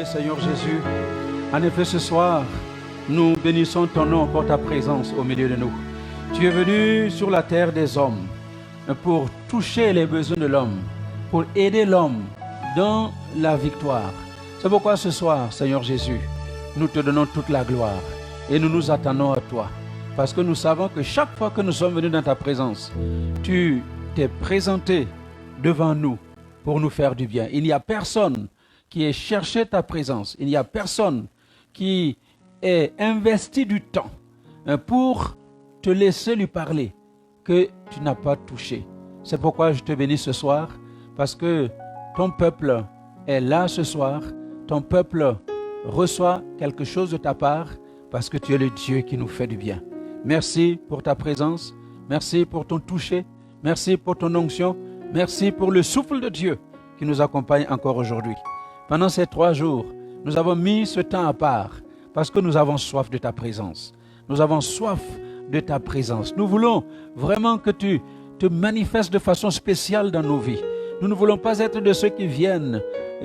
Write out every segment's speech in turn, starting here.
bien-aimé Seigneur Jésus. En effet, ce soir, nous bénissons ton nom pour ta présence au milieu de nous. Tu es venu sur la terre des hommes pour toucher les besoins de l'homme, pour aider l'homme dans la victoire. C'est pourquoi ce soir, Seigneur Jésus, nous te donnons toute la gloire et nous nous attendons à toi. Parce que nous savons que chaque fois que nous sommes venus dans ta présence, tu t'es présenté devant nous pour nous faire du bien. Il n'y a personne qui ait cherché ta présence. Il n'y a personne qui ait investi du temps pour te laisser lui parler que tu n'as pas touché. C'est pourquoi je te bénis ce soir, parce que ton peuple est là ce soir. Ton peuple reçoit quelque chose de ta part, parce que tu es le Dieu qui nous fait du bien. Merci pour ta présence. Merci pour ton toucher. Merci pour ton onction. Merci pour le souffle de Dieu qui nous accompagne encore aujourd'hui. Pendant ces 3 jours, nous avons mis ce temps à part parce que nous avons soif de ta présence. Nous avons soif de ta présence. Nous voulons vraiment que tu te manifestes de façon spéciale dans nos vies. Nous ne voulons pas être de ceux qui viennent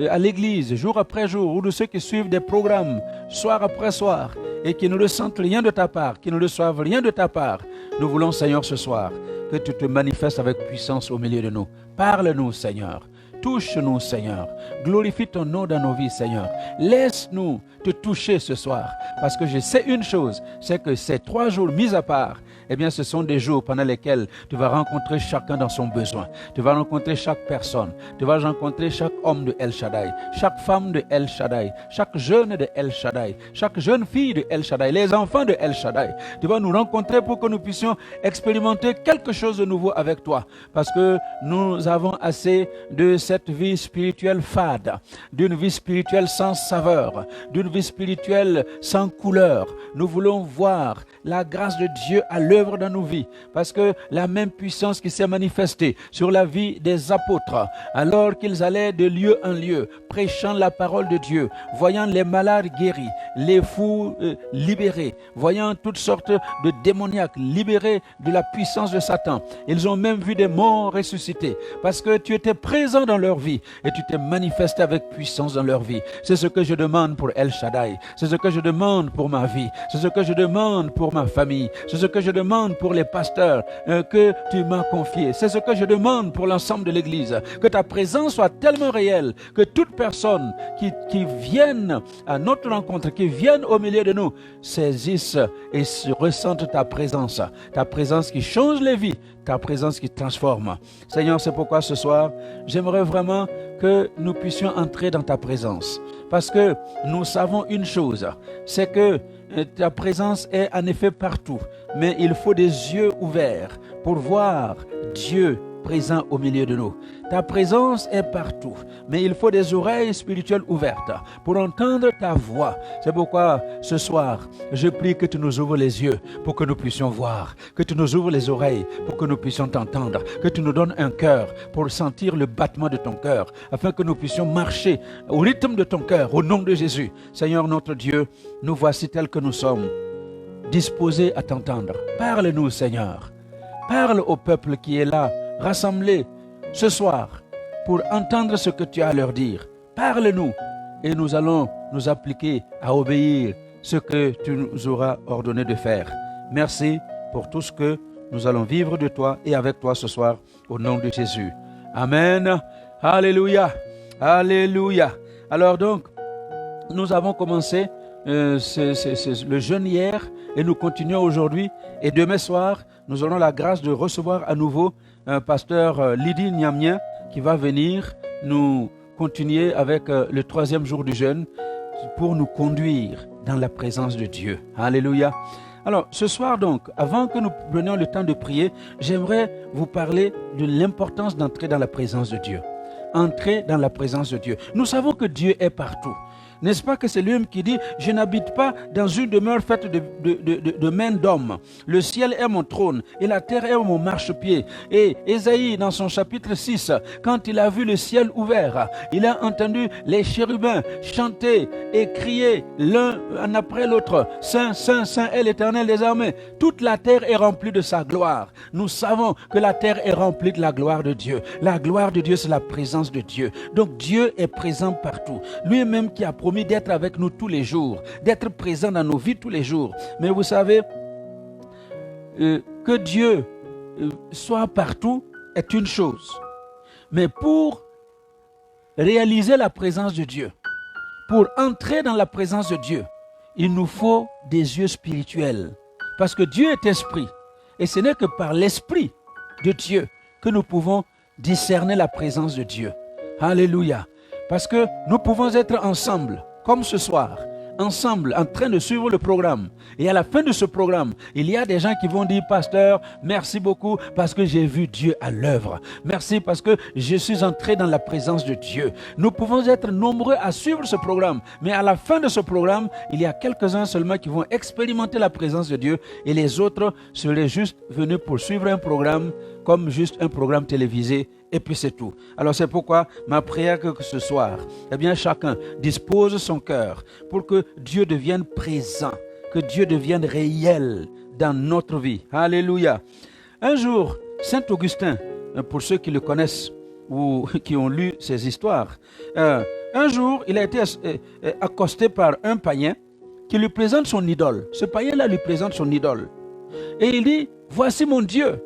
à l'église jour après jour ou de ceux qui suivent des programmes soir après soir et qui ne ressentent rien de ta part, qui ne reçoivent rien de ta part. Nous voulons, Seigneur, ce soir, que tu te manifestes avec puissance au milieu de nous. Parle-nous, Seigneur. Touche-nous, Seigneur. Glorifie ton nom dans nos vies, Seigneur. Laisse-nous te toucher ce soir. Parce que je sais une chose, c'est que ces 3 jours mis à part, eh bien, ce sont des jours pendant lesquels tu vas rencontrer chacun dans son besoin. Tu vas rencontrer chaque personne. Tu vas rencontrer chaque homme de El Shaddai, chaque femme de El Shaddai, chaque jeune de El Shaddai, chaque jeune fille de El Shaddai, les enfants de El Shaddai. Tu vas nous rencontrer pour que nous puissions expérimenter quelque chose de nouveau avec toi. Parce que nous avons assez de cette vie spirituelle fade, d'une vie spirituelle sans saveur, d'une vie spirituelle sans couleur. Nous voulons voir la grâce de Dieu à l'œuvre dans nos vies, parce que la même puissance qui s'est manifestée sur la vie des apôtres, alors qu'ils allaient de lieu en lieu, prêchant la parole de Dieu, voyant les malades guéris, les fous libérés, voyant toutes sortes de démoniaques libérés de la puissance de Satan. Ils ont même vu des morts ressuscités, parce que tu étais présent dans leur vie et tu t'es manifesté avec puissance dans leur vie. C'est ce que je demande pour El Shaddai, c'est ce que je demande pour ma vie, c'est ce que je demande pour ma famille, c'est ce que je demande pour les pasteurs que tu m'as confiés, c'est ce que je demande pour l'ensemble de l'Église, que ta présence soit tellement réelle que toute personne qui vienne à notre rencontre, qui vienne au milieu de nous, saisisse et ressentent ta présence qui change les vies, ta présence qui transforme. Seigneur, c'est pourquoi ce soir, j'aimerais vraiment que nous puissions entrer dans ta présence. Parce que nous savons une chose, c'est que ta présence est en effet partout. Mais il faut des yeux ouverts pour voir Dieu présent au milieu de nous. Ta présence est partout, mais il faut des oreilles spirituelles ouvertes pour entendre ta voix. C'est pourquoi ce soir, je prie que tu nous ouvres les yeux pour que nous puissions voir, que tu nous ouvres les oreilles pour que nous puissions t'entendre, que tu nous donnes un cœur pour sentir le battement de ton cœur, afin que nous puissions marcher au rythme de ton cœur, au nom de Jésus. Seigneur notre Dieu, nous voici tels que nous sommes, disposés à t'entendre. Parle-nous, Seigneur. Parle au peuple qui est là, rassemblé ce soir pour entendre ce que tu as à leur dire. Parle-nous et nous allons nous appliquer à obéir ce que tu nous auras ordonné de faire. Merci pour tout ce que nous allons vivre de toi et avec toi ce soir au nom de Jésus. Amen. Alléluia. Alléluia. Alors donc, nous avons commencé le jeûne hier et nous continuons aujourd'hui et demain soir, nous aurons la grâce de recevoir à nouveau pasteur Lydie Niamien qui va venir nous continuer avec le 3e jour du jeûne pour nous conduire dans la présence de Dieu. Alléluia. Alors ce soir donc, avant que nous prenions le temps de prier, j'aimerais vous parler de l'importance d'entrer dans la présence de Dieu. Entrer dans la présence de Dieu. Nous savons que Dieu est partout. N'est-ce pas que c'est lui-même qui dit « Je n'habite pas dans une demeure faite de mains d'hommes. Le ciel est mon trône et la terre est mon marchepied. » Et Ésaïe, dans son chapitre 6, quand il a vu le ciel ouvert, il a entendu les chérubins chanter et crier l'un après l'autre « Saint, Saint, Saint est l'Éternel des armées. » Toute la terre est remplie de sa gloire. Nous savons que la terre est remplie de la gloire de Dieu. La gloire de Dieu, c'est la présence de Dieu. Donc Dieu est présent partout. Lui-même qui a promis promis d'être avec nous tous les jours, d'être présent dans nos vies tous les jours. Mais vous savez, que Dieu soit partout est une chose. Mais pour réaliser la présence de Dieu, pour entrer dans la présence de Dieu, il nous faut des yeux spirituels. Parce que Dieu est esprit. Et ce n'est que par l'esprit de Dieu que nous pouvons discerner la présence de Dieu. Alléluia. Parce que nous pouvons être ensemble, comme ce soir, ensemble, en train de suivre le programme. Et à la fin de ce programme, il y a des gens qui vont dire, pasteur, merci beaucoup parce que j'ai vu Dieu à l'œuvre. Merci parce que je suis entré dans la présence de Dieu. Nous pouvons être nombreux à suivre ce programme, mais à la fin de ce programme, il y a quelques-uns seulement qui vont expérimenter la présence de Dieu et les autres seraient juste venus pour suivre un programme comme juste un programme télévisé. Et puis c'est tout. Alors c'est pourquoi ma prière que ce soir, eh bien chacun dispose son cœur pour que Dieu devienne présent, que Dieu devienne réel dans notre vie. Alléluia. Un jour, Saint Augustin, pour ceux qui le connaissent ou qui ont lu ses histoires, un jour il a été accosté par un païen qui lui présente son idole. Ce païen-là lui présente son idole. Et il dit, voici mon Dieu.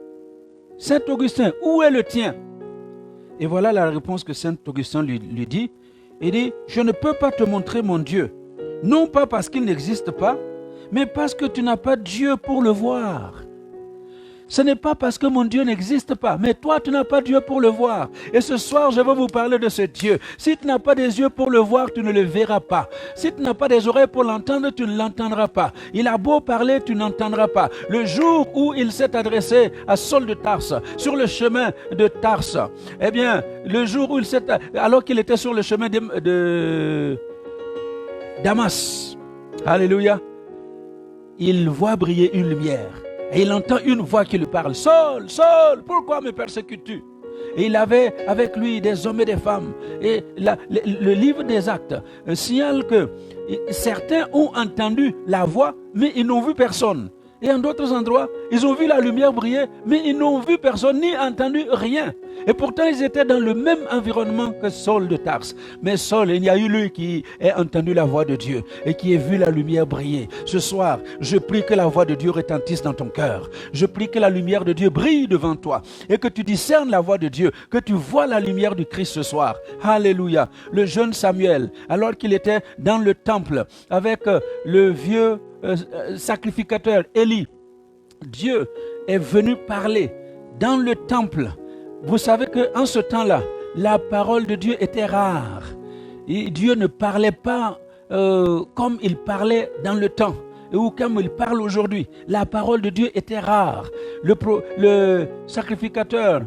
Saint Augustin, où est le tien? Et voilà la réponse que Saint Augustin lui dit. Il dit, je ne peux pas te montrer mon Dieu. Non pas parce qu'il n'existe pas, mais parce que tu n'as pas Dieu pour le voir. Ce n'est pas parce que mon Dieu n'existe pas, mais toi tu n'as pas Dieu pour le voir. Et ce soir je vais vous parler de ce Dieu. Si tu n'as pas des yeux pour le voir, tu ne le verras pas. Si tu n'as pas des oreilles pour l'entendre, tu ne l'entendras pas. Il a beau parler, tu n'entendras pas. Le jour où il s'est adressé à Saul de Tarse, sur le chemin de Tarse, eh bien, le jour où alors qu'il était sur le chemin de Damas, alléluia, il voit briller une lumière. Et il entend une voix qui lui parle. Saul, Saul, pourquoi me persécutes-tu? Et il avait avec lui des hommes et des femmes. Et le livre des Actes signale que certains ont entendu la voix, mais ils n'ont vu personne. Et en d'autres endroits, ils ont vu la lumière briller, mais ils n'ont vu personne ni entendu rien. Et pourtant, ils étaient dans le même environnement que Saul de Tarse. Mais Saul, il y a eu lui qui a entendu la voix de Dieu et qui a vu la lumière briller. Ce soir, je prie que la voix de Dieu retentisse dans ton cœur. Je prie que la lumière de Dieu brille devant toi et que tu discernes la voix de Dieu, que tu vois la lumière du Christ ce soir. Alléluia. Le jeune Samuel, alors qu'il était dans le temple avec le vieux sacrificateur Élie, Dieu est venu parler dans le temple. Vous savez qu'en ce temps-là, la parole de Dieu était rare. Et Dieu ne parlait pas comme il parlait dans le temps ou comme il parle aujourd'hui. La parole de Dieu était rare. Le sacrificateur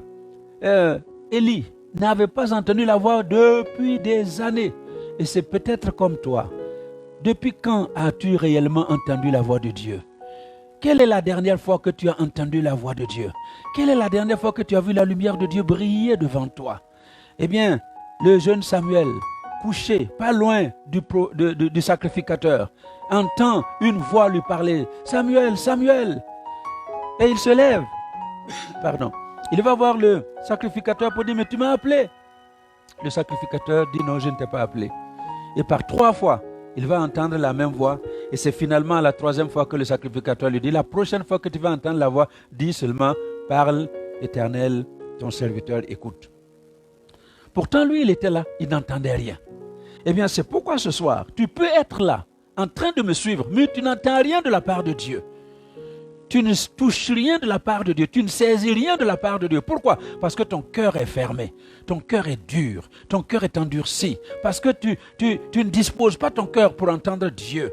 Élie n'avait pas entendu la voix depuis des années. Et c'est peut-être comme toi. Depuis quand as-tu réellement entendu la voix de Dieu? Quelle est la dernière fois que tu as entendu la voix de Dieu? Quelle est la dernière fois que tu as vu la lumière de Dieu briller devant toi? Eh bien, le jeune Samuel, couché pas loin du sacrificateur, entend une voix lui parler. Samuel, Samuel! Et il se lève. Pardon. Il va voir le sacrificateur pour dire, mais tu m'as appelé. Le sacrificateur dit, non, je ne t'ai pas appelé. Et par 3 fois, il va entendre la même voix. Et c'est finalement la 3e fois que le sacrificateur lui dit, la prochaine fois que tu vas entendre la voix, dis seulement, parle, Éternel, ton serviteur écoute. Pourtant, lui, il était là, il n'entendait rien. Eh bien, c'est pourquoi ce soir, tu peux être là, en train de me suivre, mais tu n'entends rien de la part de Dieu. Tu ne touches rien de la part de Dieu. Tu ne saisis rien de la part de Dieu. Pourquoi? Parce que ton cœur est fermé. Ton cœur est dur. Ton cœur est endurci. Parce que tu ne disposes pas ton cœur pour entendre Dieu.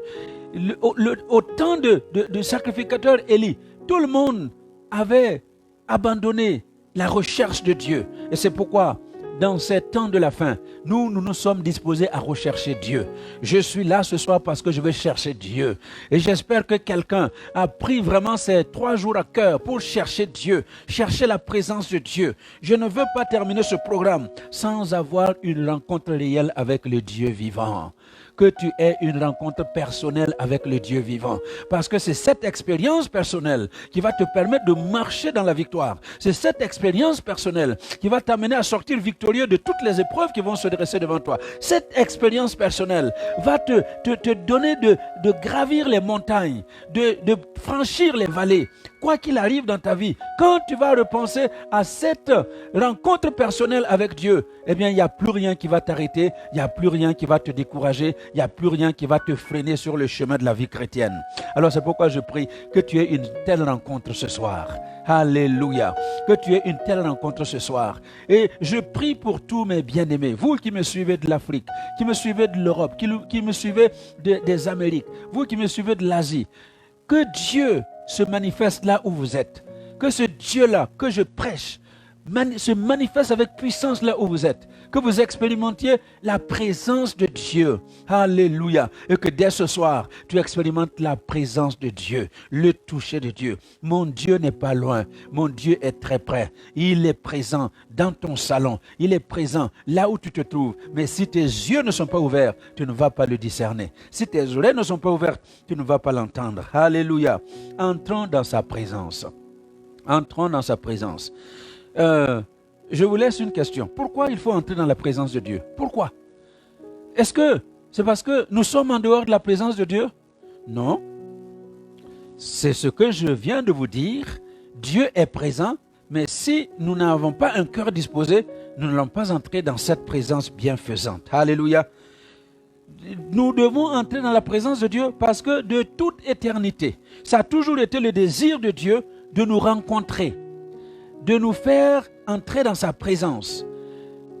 Au temps de sacrificateur Élie, tout le monde avait abandonné la recherche de Dieu. Et c'est pourquoi, dans ces temps de la fin, nous sommes disposés à rechercher Dieu. Je suis là ce soir parce que je veux chercher Dieu. Et j'espère que quelqu'un a pris vraiment ces 3 jours à cœur pour chercher Dieu, chercher la présence de Dieu. Je ne veux pas terminer ce programme sans avoir une rencontre réelle avec le Dieu vivant. que tu aies une rencontre personnelle avec le Dieu vivant. Parce que c'est cette expérience personnelle qui va te permettre de marcher dans la victoire. C'est cette expérience personnelle qui va t'amener à sortir victorieux de toutes les épreuves qui vont se dresser devant toi. Cette expérience personnelle va te donner de gravir les montagnes, de franchir les vallées. Quoi qu'il arrive dans ta vie, quand tu vas repenser à cette rencontre personnelle avec Dieu, eh bien, il n'y a plus rien qui va t'arrêter, il n'y a plus rien qui va te décourager, il n'y a plus rien qui va te freiner sur le chemin de la vie chrétienne. Alors, c'est pourquoi je prie que tu aies une telle rencontre ce soir. Alléluia. Que tu aies une telle rencontre ce soir. Et je prie pour tous mes bien-aimés, vous qui me suivez de l'Afrique, qui me suivez de l'Europe, qui me suivez des Amériques, vous qui me suivez de l'Asie, que Dieu se manifeste là où vous êtes. Que ce Dieu-là que je prêche se manifeste avec puissance là où vous êtes. Que vous expérimentiez la présence de Dieu. Alléluia. Et que dès ce soir, tu expérimentes la présence de Dieu, le toucher de Dieu. Mon Dieu n'est pas loin. Mon Dieu est très près. Il est présent dans ton salon. Il est présent là où tu te trouves. Mais si tes yeux ne sont pas ouverts, tu ne vas pas le discerner. Si tes oreilles ne sont pas ouvertes, tu ne vas pas l'entendre. Alléluia. Entrons dans sa présence. Entrons dans sa présence. Je vous laisse une question. Pourquoi il faut entrer dans la présence de Dieu? Pourquoi? Est-ce que c'est parce que nous sommes en dehors de la présence de Dieu? Non. C'est ce que je viens de vous dire. Dieu est présent, mais si nous n'avons pas un cœur disposé, nous n'allons pas entrer dans cette présence bienfaisante. Alléluia. Nous devons entrer dans la présence de Dieu parce que de toute éternité, ça a toujours été le désir de Dieu de nous rencontrer, de nous faire entrer dans sa présence.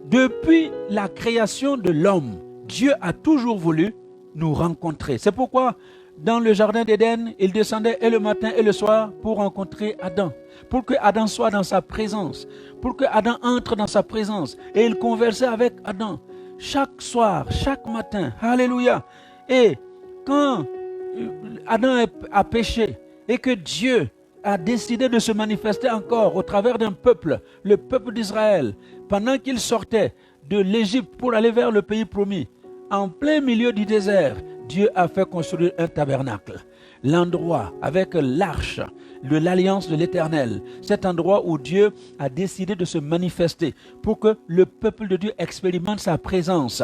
Depuis la création de l'homme, Dieu a toujours voulu nous rencontrer. C'est pourquoi dans le jardin d'Éden, il descendait et le matin et le soir pour rencontrer Adam, pour que Adam soit dans sa présence, pour que Adam entre dans sa présence. Et il conversait avec Adam chaque soir, chaque matin. Alléluia. Et quand Adam a péché et que Dieu a décidé de se manifester encore au travers d'un peuple, le peuple d'Israël, pendant qu'il sortait de l'Égypte pour aller vers le pays promis, en plein milieu du désert, Dieu a fait construire un tabernacle. L'endroit avec l'arche de l'alliance de l'Éternel, cet endroit où Dieu a décidé de se manifester pour que le peuple de Dieu expérimente sa présence.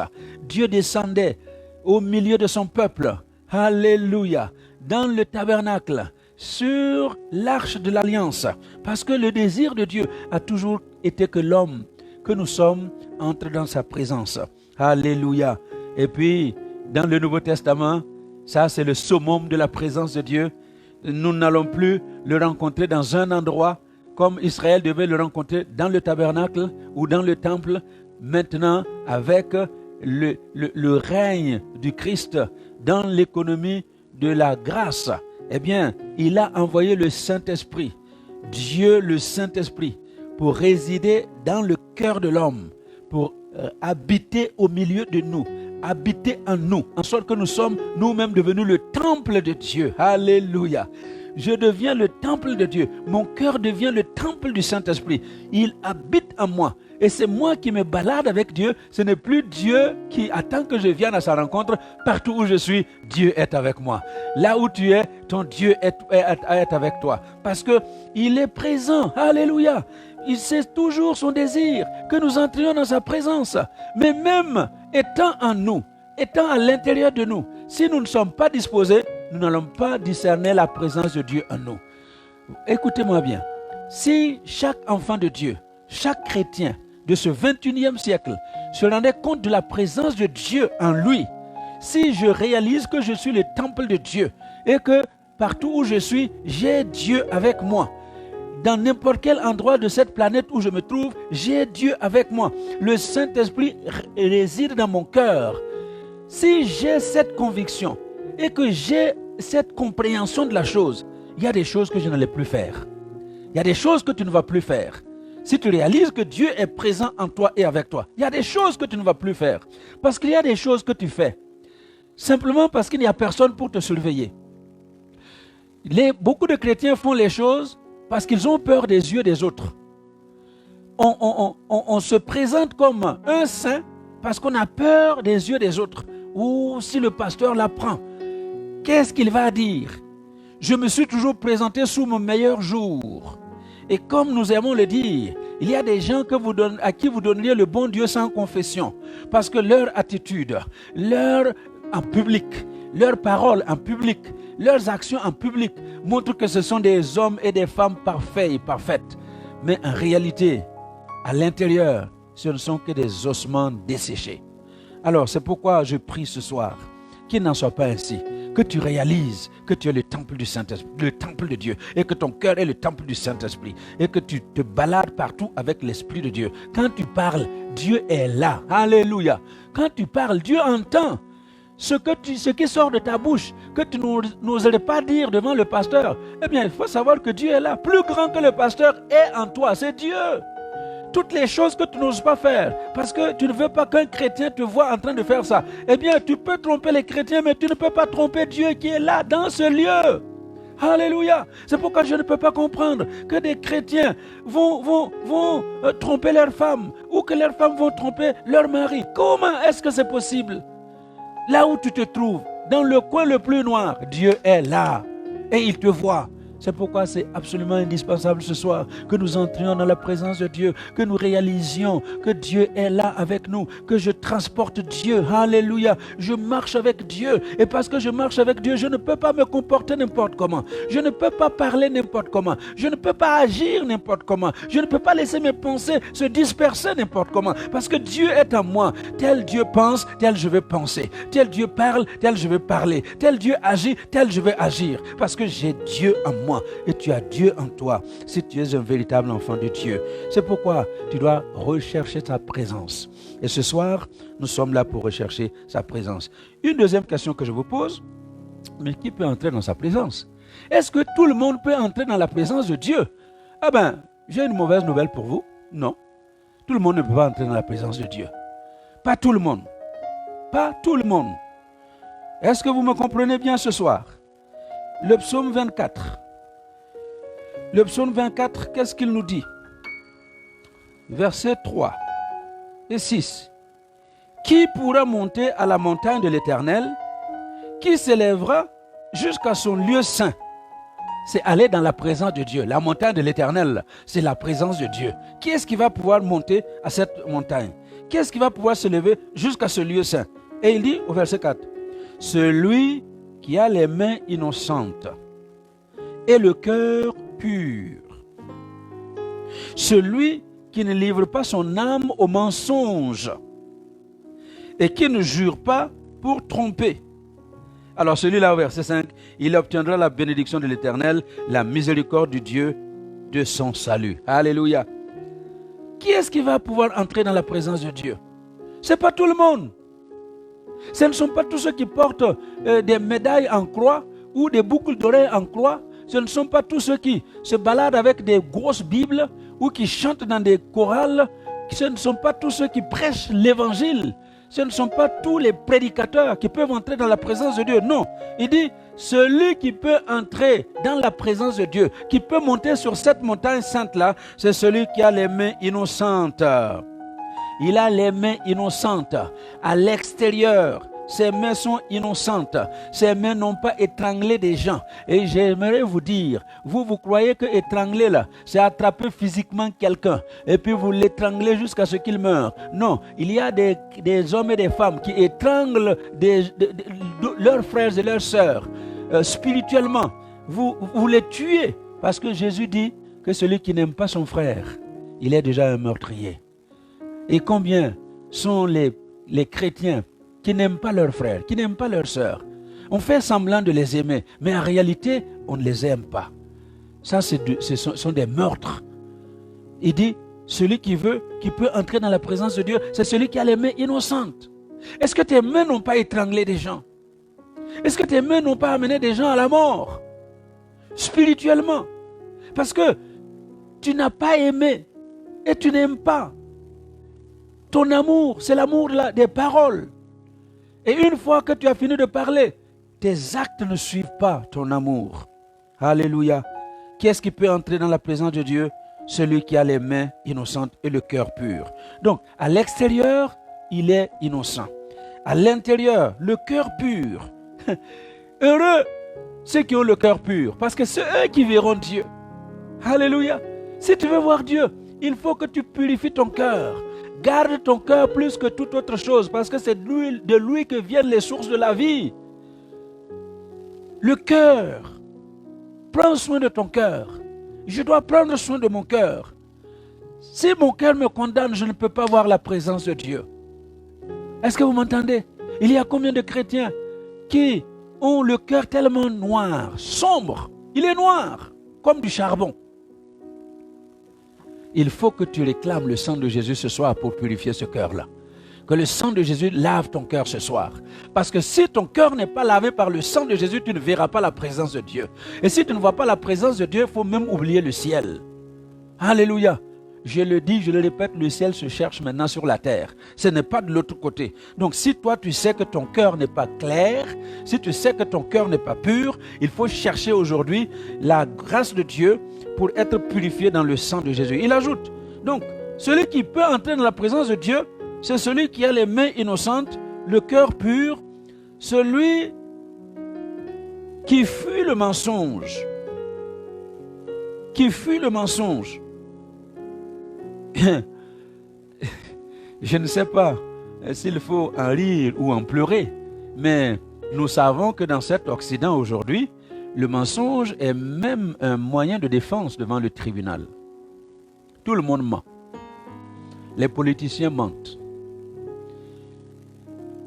Dieu descendait au milieu de son peuple, alléluia, dans le tabernacle, sur l'arche de l'alliance, parce que le désir de Dieu a toujours été que l'homme, que nous sommes, entre dans sa présence. Alléluia. Et puis, dans le Nouveau Testament, ça c'est le summum de la présence de Dieu. Nous n'allons plus le rencontrer dans un endroit, comme Israël devait le rencontrer dans le tabernacle ou dans le temple. Maintenant, avec le règne du Christ dans l'économie de la grâce, eh bien, il a envoyé le Saint-Esprit, Dieu le Saint-Esprit, pour résider dans le cœur de l'homme, pour habiter au milieu de nous, habiter en nous, en sorte que nous sommes nous-mêmes devenus le temple de Dieu. Alléluia. Je deviens le temple de Dieu. Mon cœur devient le temple du Saint-Esprit. Il habite en moi. Et c'est moi qui me balade avec Dieu. Ce n'est plus Dieu qui attend que je vienne à sa rencontre. Partout où je suis, Dieu est avec moi. Là où tu es, ton Dieu est avec toi. Parce qu'il est présent. Alléluia. C'est toujours son désir que nous entrions dans sa présence. Mais même étant en nous, étant à l'intérieur de nous, si nous ne sommes pas disposés, nous n'allons pas discerner la présence de Dieu en nous. Écoutez-moi bien. Si chaque enfant de Dieu, chaque chrétien de ce 21e siècle se rendait compte de la présence de Dieu en lui, si je réalise que je suis le temple de Dieu et que partout où je suis, j'ai Dieu avec moi, dans n'importe quel endroit de cette planète où je me trouve, j'ai Dieu avec moi. Le Saint-Esprit réside dans mon cœur. Si j'ai cette conviction et que j'ai cette compréhension de la chose, il y a des choses que je n'allais plus faire. Il y a des choses que tu ne vas plus faire. Si tu réalises que Dieu est présent en toi et avec toi, il y a des choses que tu ne vas plus faire. Parce qu'il y a des choses que tu fais simplement parce qu'il n'y a personne pour te surveiller. Beaucoup de chrétiens font les choses parce qu'ils ont peur des yeux des autres. On se présente comme un saint parce qu'on a peur des yeux des autres. ou si le pasteur l'apprend, qu'est-ce qu'il va dire? Je me suis toujours présenté sous mon meilleur jour. Et comme nous aimons le dire, il y a des gens à qui vous donneriez le bon Dieu sans confession. Parce que leur attitude, leur en public, leurs paroles en public, leurs actions en public montrent que ce sont des hommes et des femmes parfaits et parfaites. Mais en réalité, à l'intérieur, ce ne sont que des ossements desséchés. Alors c'est pourquoi je prie ce soir qu'il n'en soit pas ainsi. Que tu réalises que tu es le temple du Saint-Esprit, le temple de Dieu, et que ton cœur est le temple du Saint-Esprit, et que tu te balades partout avec l'Esprit de Dieu. Quand tu parles, Dieu est là. Alléluia. Quand tu parles, Dieu entend ce qui sort de ta bouche, que tu n'oserais pas dire devant le pasteur. Eh bien, il faut savoir que Dieu est là. Plus grand que le pasteur est en toi, c'est Dieu. Toutes les choses que tu n'oses pas faire, parce que tu ne veux pas qu'un chrétien te voie en train de faire ça, eh bien, tu peux tromper les chrétiens, mais tu ne peux pas tromper Dieu qui est là, dans ce lieu. Alléluia. C'est pourquoi je ne peux pas comprendre que des chrétiens vont tromper leurs femmes, ou que leurs femmes vont tromper leur mari. Comment est-ce que c'est possible? Là où tu te trouves, dans le coin le plus noir, Dieu est là, et il te voit. C'est pourquoi c'est absolument indispensable ce soir que nous entrions dans la présence de Dieu, que nous réalisions que Dieu est là avec nous, que je transporte Dieu. Alléluia. Je marche avec Dieu. Et parce que je marche avec Dieu, je ne peux pas me comporter n'importe comment. Je ne peux pas parler n'importe comment. Je ne peux pas agir n'importe comment. Je ne peux pas laisser mes pensées se disperser n'importe comment. Parce que Dieu est en moi. Tel Dieu pense, tel je vais penser. Tel Dieu parle, tel je vais parler. Tel Dieu agit, tel je vais agir. Parce que j'ai Dieu en moi. Et tu as Dieu en toi si tu es un véritable enfant de Dieu. C'est pourquoi tu dois rechercher sa présence. Et ce soir, nous sommes là pour rechercher sa présence. Une deuxième question que je vous pose, mais qui peut entrer dans sa présence? Est-ce que tout le monde peut entrer dans la présence de Dieu? Ah ben, j'ai une mauvaise nouvelle pour vous. Non, tout le monde ne peut pas entrer dans la présence de Dieu. Pas tout le monde. Pas tout le monde. Est-ce que vous me comprenez bien ce soir? Le psaume 24. Le psaume 24, qu'est-ce qu'il nous dit? Versets 3 et 6. Qui pourra monter à la montagne de l'Éternel? Qui s'élèvera jusqu'à son lieu saint? C'est aller dans la présence de Dieu. La montagne de l'Éternel, c'est la présence de Dieu. Qui est-ce qui va pouvoir monter à cette montagne? Qui est-ce qui va pouvoir se lever jusqu'à ce lieu saint? Et il dit au verset 4, celui qui a les mains innocentes et le cœur pur. Celui qui ne livre pas son âme au mensonge et qui ne jure pas pour tromper. Alors celui-là au verset 5, il obtiendra la bénédiction de l'Éternel, la miséricorde du Dieu de son salut. Alléluia. Qui est-ce qui va pouvoir entrer dans la présence de Dieu? Ce n'est pas tout le monde. Ce ne sont pas tous ceux qui portent des médailles en croix ou des boucles d'oreilles en croix. Ce ne sont pas tous ceux qui se baladent avec des grosses Bibles ou qui chantent dans des chorales. Ce ne sont pas tous ceux qui prêchent l'évangile. Ce ne sont pas tous les prédicateurs qui peuvent entrer dans la présence de Dieu. Non, il dit, celui qui peut entrer dans la présence de Dieu, qui peut monter sur cette montagne sainte-là, c'est celui qui a les mains innocentes. Il a les mains innocentes à l'extérieur. Ses mains sont innocentes. Ses mains n'ont pas étranglé des gens. Et j'aimerais vous dire, vous croyez que étrangler là, c'est attraper physiquement quelqu'un et puis vous l'étranglez jusqu'à ce qu'il meure. Non, il y a des hommes et des femmes qui étranglent leurs frères et leurs sœurs spirituellement. Vous les tuez parce que Jésus dit que celui qui n'aime pas son frère, il est déjà un meurtrier. Et combien sont les chrétiens qui n'aiment pas leurs frères, qui n'aiment pas leurs sœurs? On fait semblant de les aimer, mais en réalité, on ne les aime pas. Ça, ce sont des meurtres. Il dit, celui qui peut entrer dans la présence de Dieu, c'est celui qui a les mains innocentes. Est-ce que tes mains n'ont pas étranglé des gens? Est-ce que tes mains n'ont pas amené des gens à la mort? Spirituellement. Parce que tu n'as pas aimé et tu n'aimes pas. Ton amour, c'est l'amour des paroles. Et une fois que tu as fini de parler, tes actes ne suivent pas ton amour. Alléluia. Qui est-ce qui peut entrer dans la présence de Dieu? Celui qui a les mains innocentes et le cœur pur. Donc, à l'extérieur, il est innocent. à l'intérieur, le cœur pur. Heureux ceux qui ont le cœur pur, parce que c'est eux qui verront Dieu. Alléluia. Si tu veux voir Dieu, il faut que tu purifies ton cœur. Garde ton cœur plus que toute autre chose, parce que c'est de lui que viennent les sources de la vie. Le cœur. Prends soin de ton cœur. Je dois prendre soin de mon cœur. Si mon cœur me condamne, je ne peux pas voir la présence de Dieu. Est-ce que vous m'entendez? Il y a combien de chrétiens qui ont le cœur tellement noir, sombre? Il est noir, comme du charbon. Il faut que tu réclames le sang de Jésus ce soir pour purifier ce cœur-là. Que le sang de Jésus lave ton cœur ce soir. Parce que si ton cœur n'est pas lavé par le sang de Jésus, tu ne verras pas la présence de Dieu. Et si tu ne vois pas la présence de Dieu, il faut même oublier le ciel. Alléluia. Je le dis, je le répète, le ciel se cherche maintenant sur la terre. Ce n'est pas de l'autre côté. Donc si toi tu sais que ton cœur n'est pas clair, si tu sais que ton cœur n'est pas pur, il faut chercher aujourd'hui la grâce de Dieu pour être purifié dans le sang de Jésus. Il ajoute, donc, celui qui peut entrer dans la présence de Dieu, c'est celui qui a les mains innocentes, le cœur pur, celui qui fuit le mensonge. Qui fuit le mensonge. Je ne sais pas s'il faut en rire ou en pleurer, mais nous savons que dans cet Occident aujourd'hui, le mensonge est même un moyen de défense devant le tribunal. Tout le monde ment. Les politiciens mentent.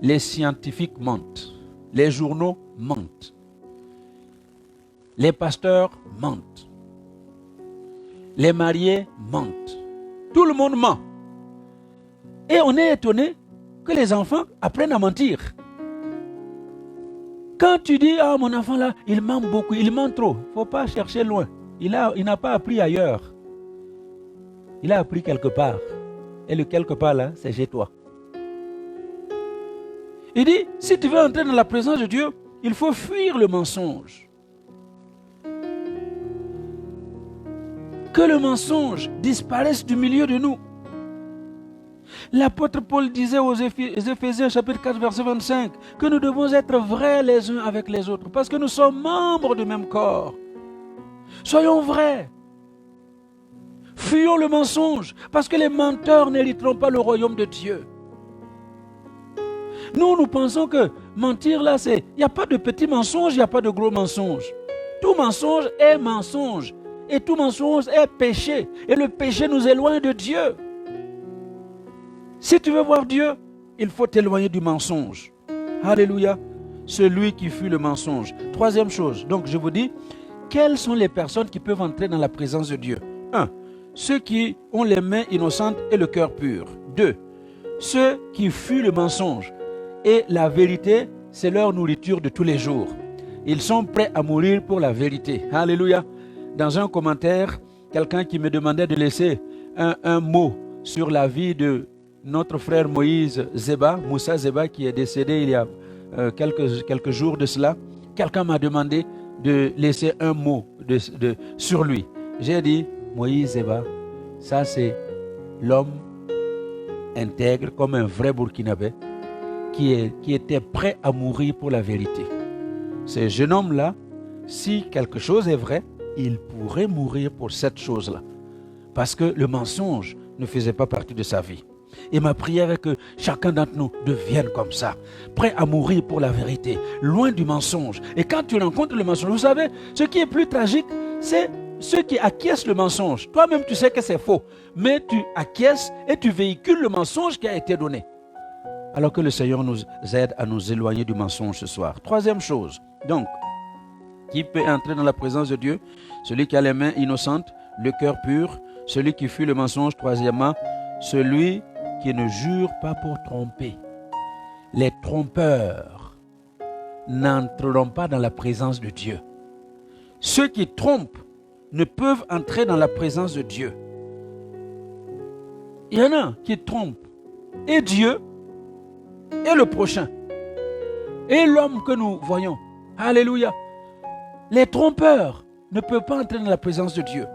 Les scientifiques mentent. Les journaux mentent. Les pasteurs mentent. Les mariés mentent. Tout le monde ment. Et on est étonné que les enfants apprennent à mentir. Quand tu dis, ah mon enfant là, il ment beaucoup, il ment trop, il ne faut pas chercher loin. Il n'a pas appris ailleurs. Il a appris quelque part. Et le quelque part là, c'est chez toi. Il dit, si tu veux entrer dans la présence de Dieu, il faut fuir le mensonge. Que le mensonge disparaisse du milieu de nous. L'apôtre Paul disait aux Éphésiens chapitre 4 verset 25 que nous devons être vrais les uns avec les autres parce que nous sommes membres du même corps. Soyons vrais. Fuyons le mensonge parce que les menteurs n'hériteront pas le royaume de Dieu. Nous pensons que mentir là, il n'y a pas de petits mensonges, il n'y a pas de gros mensonges. Tout mensonge est mensonge. Et tout mensonge est péché. Et le péché nous éloigne de Dieu. Si tu veux voir Dieu, il faut t'éloigner du mensonge. Alléluia. Celui qui fuit le mensonge. Troisième chose, donc je vous dis, quelles sont les personnes qui peuvent entrer dans la présence de Dieu? 1. Ceux qui ont les mains innocentes et le cœur pur. 2. Ceux qui fuient le mensonge. Et la vérité, c'est leur nourriture de tous les jours. Ils sont prêts à mourir pour la vérité. Alléluia. Dans un commentaire, quelqu'un qui me demandait de laisser un mot sur la vie de notre frère Moïse Zeba, Moussa Zeba, qui est décédé il y a quelques jours de cela. Quelqu'un m'a demandé de laisser un mot sur lui. J'ai dit, Moïse Zeba, ça c'est l'homme intègre comme un vrai Burkinabé qui était prêt à mourir pour la vérité. Ce jeune homme-là, si quelque chose est vrai, il pourrait mourir pour cette chose-là. Parce que le mensonge ne faisait pas partie de sa vie. Et ma prière est que chacun d'entre nous devienne comme ça, prêt à mourir pour la vérité, loin du mensonge. Et quand tu rencontres le mensonge, vous savez, ce qui est plus tragique, c'est ceux qui acquiescent le mensonge. Toi-même, tu sais que c'est faux, mais tu acquiesces et tu véhicules le mensonge qui a été donné. Alors que le Seigneur nous aide à nous éloigner du mensonge ce soir. Troisième chose, donc, qui peut entrer dans la présence de Dieu? Celui qui a les mains innocentes, le cœur pur, celui qui fuit le mensonge. Troisièmement, celui qui ne jure pas pour tromper. Les trompeurs n'entreront pas dans la présence de Dieu. Ceux qui trompent ne peuvent entrer dans la présence de Dieu. Il y en a qui trompent et Dieu et le prochain et l'homme que nous voyons. Alléluia. Les trompeurs ne peuvent pas entrer dans la présence de Dieu.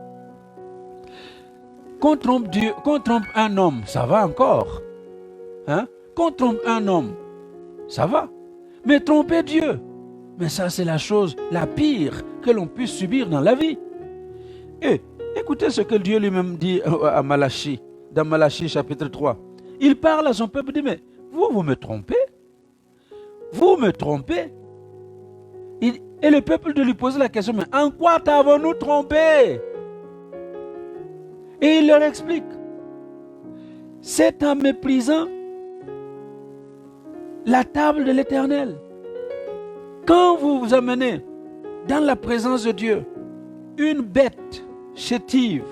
Qu'on trompe un homme, ça va encore. Qu'on trompe un homme, ça va. Mais tromper Dieu, mais ça c'est la chose la pire que l'on puisse subir dans la vie. Et écoutez ce que Dieu lui-même dit à Malachie, dans Malachie chapitre 3. Il parle à son peuple, il dit, mais vous me trompez. Vous me trompez. Et le peuple de lui poser la question, mais en quoi t'avons-nous trompé? Et il leur explique, c'est en méprisant la table de l'Éternel. Quand vous vous amenez dans la présence de Dieu, une bête chétive,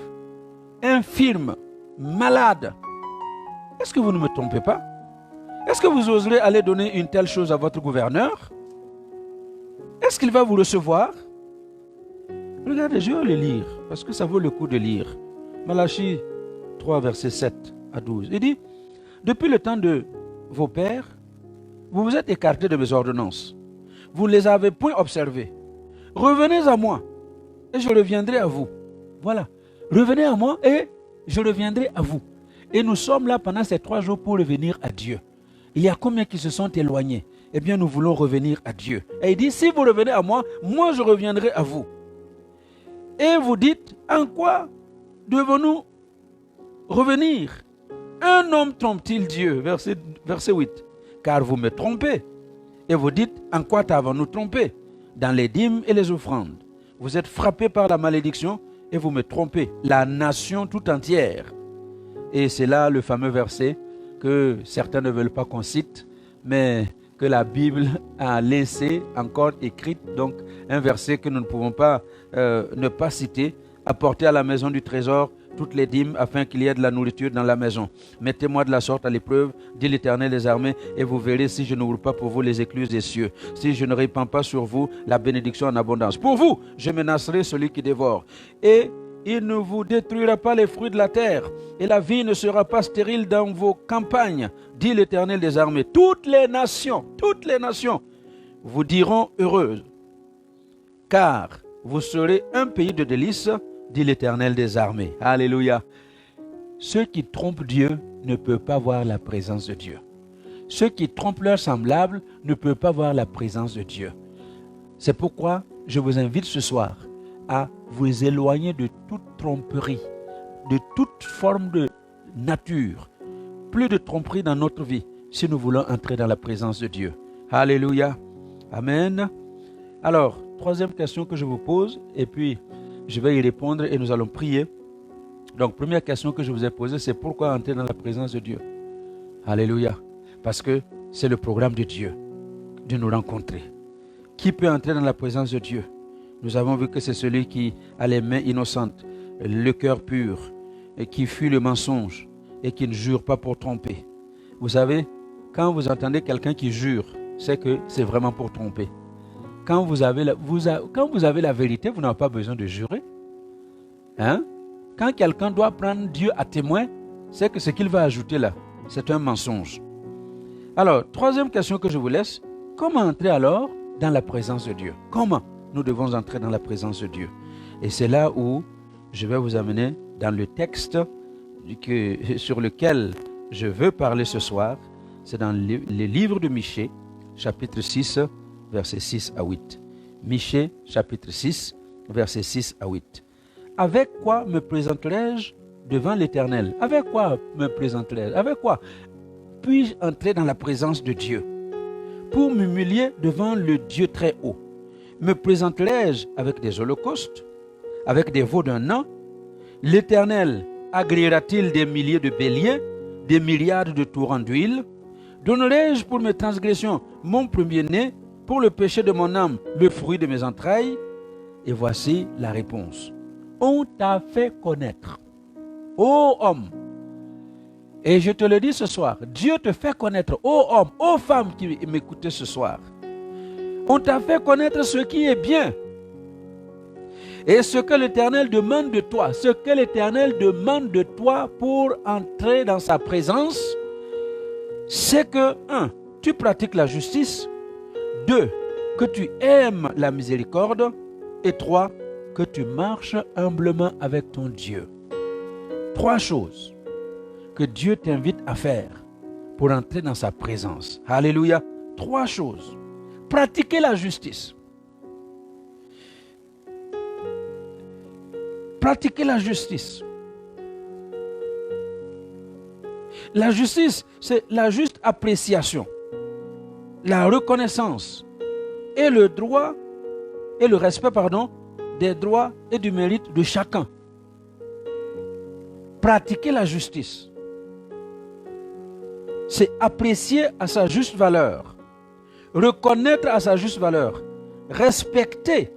infirme, malade, est-ce que vous ne me trompez pas? Est-ce que vous oserez aller donner une telle chose à votre gouverneur? Est-ce qu'il va vous recevoir? Regardez, je vais le lire, parce que ça vaut le coup de lire. Malachie 3, versets 7 à 12. Il dit, depuis le temps de vos pères, vous vous êtes écartés de mes ordonnances. Vous ne les avez point observées. Revenez à moi, et je reviendrai à vous. Voilà. Revenez à moi, et je reviendrai à vous. Et nous sommes là pendant ces 3 jours pour revenir à Dieu. Il y a combien qui se sont éloignés? Eh bien, nous voulons revenir à Dieu. Et il dit, si vous revenez à moi, moi je reviendrai à vous. Et vous dites, en quoi devons-nous revenir? Un homme trompe-t-il Dieu? Verset 8. Car vous me trompez. Et vous dites, en quoi t'avons-nous trompé? Dans les dîmes et les offrandes. Vous êtes frappés par la malédiction et vous me trompez. La nation tout entière. Et c'est là le fameux verset que certains ne veulent pas qu'on cite, mais que la Bible a laissé encore écrite. Donc un verset que nous ne pouvons pas ne pas citer. Apportez à la maison du trésor toutes les dîmes afin qu'il y ait de la nourriture dans la maison. Mettez-moi de la sorte à l'épreuve, dit l'Éternel des armées, et vous verrez si je n'ouvre pas pour vous les écluses des cieux, si je ne répands pas sur vous la bénédiction en abondance. Pour vous, je menacerai celui qui dévore. Et il ne vous détruira pas les fruits de la terre, et la vie ne sera pas stérile dans vos campagnes, dit l'Éternel des armées. Toutes les nations vous diront heureuses, car vous serez un pays de délices, dit l'Éternel des armées. Alléluia. Ceux qui trompent Dieu ne peuvent pas voir la présence de Dieu. Ceux qui trompent leurs semblables ne peuvent pas voir la présence de Dieu. C'est pourquoi je vous invite ce soir à vous éloigner de toute tromperie, de toute forme de nature. Plus de tromperie dans notre vie si nous voulons entrer dans la présence de Dieu. Alléluia. Amen. Alors, troisième question que je vous pose, et puis je vais y répondre et nous allons prier. Donc, première question que je vous ai posée, c'est pourquoi entrer dans la présence de Dieu? Alléluia. Parce que c'est le programme de Dieu de nous rencontrer. Qui peut entrer dans la présence de Dieu? Nous avons vu que c'est celui qui a les mains innocentes, le cœur pur, et qui fuit le mensonge et qui ne jure pas pour tromper. Vous savez, quand vous entendez quelqu'un qui jure, c'est que c'est vraiment pour tromper. Quand vous avez la vérité, vous n'avez pas besoin de jurer. Hein? Quand quelqu'un doit prendre Dieu à témoin, c'est que ce qu'il va ajouter là, c'est un mensonge. Alors, troisième question que je vous laisse, comment entrer alors dans la présence de Dieu? Comment nous devons entrer dans la présence de Dieu? Et c'est là où je vais vous amener dans le texte sur lequel je veux parler ce soir. C'est dans le livre de Michée, chapitre 6, versets 6 à 8. Michée, chapitre 6, versets 6 à 8. Avec quoi me présenterai-je devant l'Éternel? Avec quoi me présenterai-je? Avec quoi puis-je entrer dans la présence de Dieu? Pour m'humilier devant le Dieu très haut. Me présenterai-je avec des holocaustes? Avec des veaux d'un an? L'Éternel agréera-t-il des milliers de béliers, des myriades de torrents d'huile? Donnerai-je pour mes transgressions mon premier-né, pour le péché de mon âme, le fruit de mes entrailles? Et voici la réponse. On t'a fait connaître, ô homme. Et je te le dis ce soir, Dieu te fait connaître, ô homme, ô femme qui m'écoutez ce soir. On t'a fait connaître ce qui est bien. Et ce que l'Éternel demande de toi, ce que l'Éternel demande de toi pour entrer dans sa présence, c'est que, 1, tu pratiques la justice, 2, que tu aimes la miséricorde, et 3, que tu marches humblement avec ton Dieu. 3 choses que Dieu t'invite à faire pour entrer dans sa présence. Alléluia. 3 choses. Pratiquer la justice. Pratiquer la justice. La justice, c'est la juste appréciation, la reconnaissance et le droit et le respect, des droits et du mérite de chacun. Pratiquer la justice, c'est apprécier à sa juste valeur, reconnaître à sa juste valeur, respecter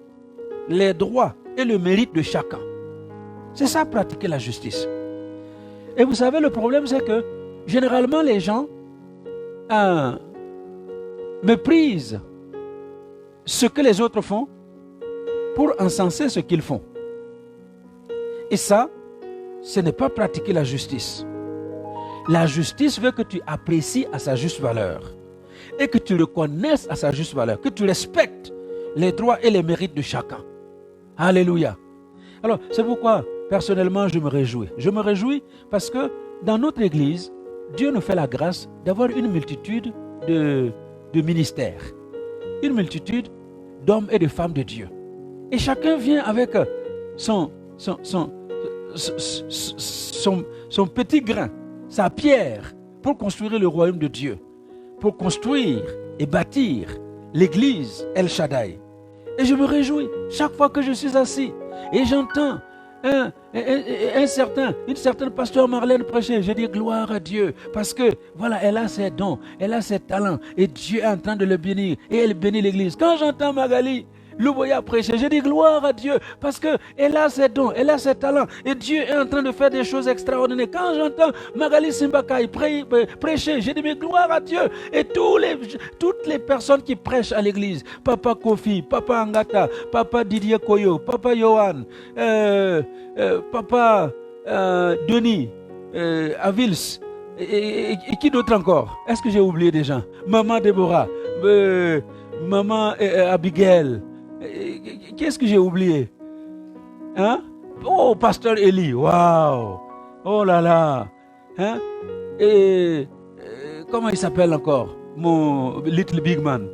les droits et le mérite de chacun. C'est ça, pratiquer la justice. Et vous savez, le problème, c'est que généralement, les gens méprisent ce que les autres font pour encenser ce qu'ils font. Et ça, ce n'est pas pratiquer la justice. La justice veut que tu apprécies à sa juste valeur et que tu reconnaisses à sa juste valeur, que tu respectes les droits et les mérites de chacun. Alléluia. Alors, c'est pourquoi, personnellement, je me réjouis. Je me réjouis parce que dans notre Église, Dieu nous fait la grâce d'avoir une multitude de ministères, une multitude d'hommes et de femmes de Dieu. Et chacun vient avec son petit grain, sa pierre, pour construire le royaume de Dieu, pour construire et bâtir l'église El Shaddai. Et je me réjouis chaque fois que je suis assis et j'entends une certaine pasteur Marlène prêcher. Je dis gloire à Dieu parce que voilà, elle a ses dons, elle a ses talents et Dieu est en train de le bénir et elle bénit l'église. Quand j'entends Magali Louboya prêcher, je dis gloire à Dieu parce qu'elle a ses dons, elle a ses talents et Dieu est en train de faire des choses extraordinaires. Quand j'entends Magali Simbakai prêcher, je dis mais gloire à Dieu. Et toutes les personnes qui prêchent à l'église, Papa Kofi, Papa Angata, Papa Didier Koyo, Papa Johan, Papa Denis, Avils, et qui d'autre encore? Est-ce que j'ai oublié des gens? Maman Déborah, Maman Abigail. Qu'est-ce que j'ai oublié? Hein? Oh, Pasteur Eli, waouh! Oh là là! Hein? Et comment il s'appelle encore? Mon little big man.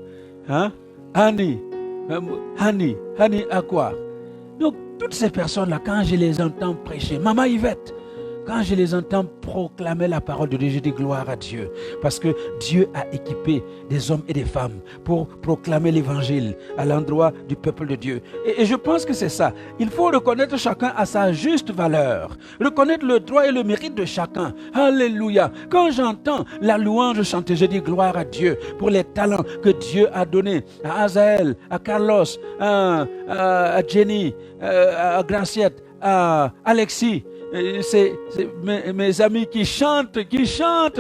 Hein? Hani Aqua. Donc, toutes ces personnes-là, quand je les entends prêcher, Maman Yvette, quand je les entends proclamer la parole de Dieu, je dis gloire à Dieu. Parce que Dieu a équipé des hommes et des femmes pour proclamer l'évangile à l'endroit du peuple de Dieu. Et je pense que c'est ça. Il faut reconnaître chacun à sa juste valeur. Reconnaître le droit et le mérite de chacun. Alléluia. Quand j'entends la louange chanter, je dis gloire à Dieu pour les talents que Dieu a donnés à Azaël, à Carlos, à Jenny, à Graciette, à Alexis. C'est mes amis qui chantent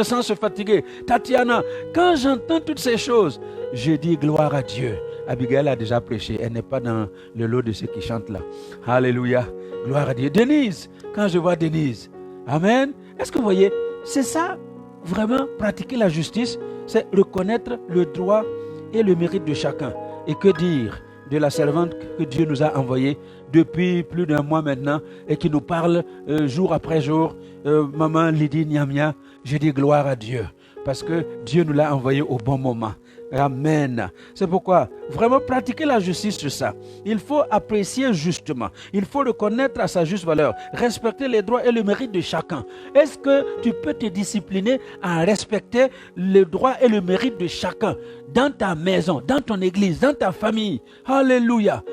sans se fatiguer. Tatiana, quand j'entends toutes ces choses, je dis gloire à Dieu. Abigail a déjà prêché, elle n'est pas dans le lot de ceux qui chantent là. Alléluia, gloire à Dieu. Denise, quand je vois Denise, amen. Est-ce que vous voyez, c'est ça, vraiment, pratiquer la justice, c'est reconnaître le droit et le mérite de chacun. Et que dire de la servante que Dieu nous a envoyée depuis plus d'un mois maintenant et qui nous parle jour après jour, Maman Lydie Niamia, je dis gloire à Dieu parce que Dieu nous l'a envoyé au bon moment. Amen. C'est pourquoi vraiment pratiquer la justice, c'est ça. Il faut apprécier justement. Il faut reconnaître à sa juste valeur. Respecter les droits et le mérite de chacun. Est-ce que tu peux te discipliner à respecter les droits et le mérite de chacun dans ta maison, dans ton église, dans ta famille? Alléluia.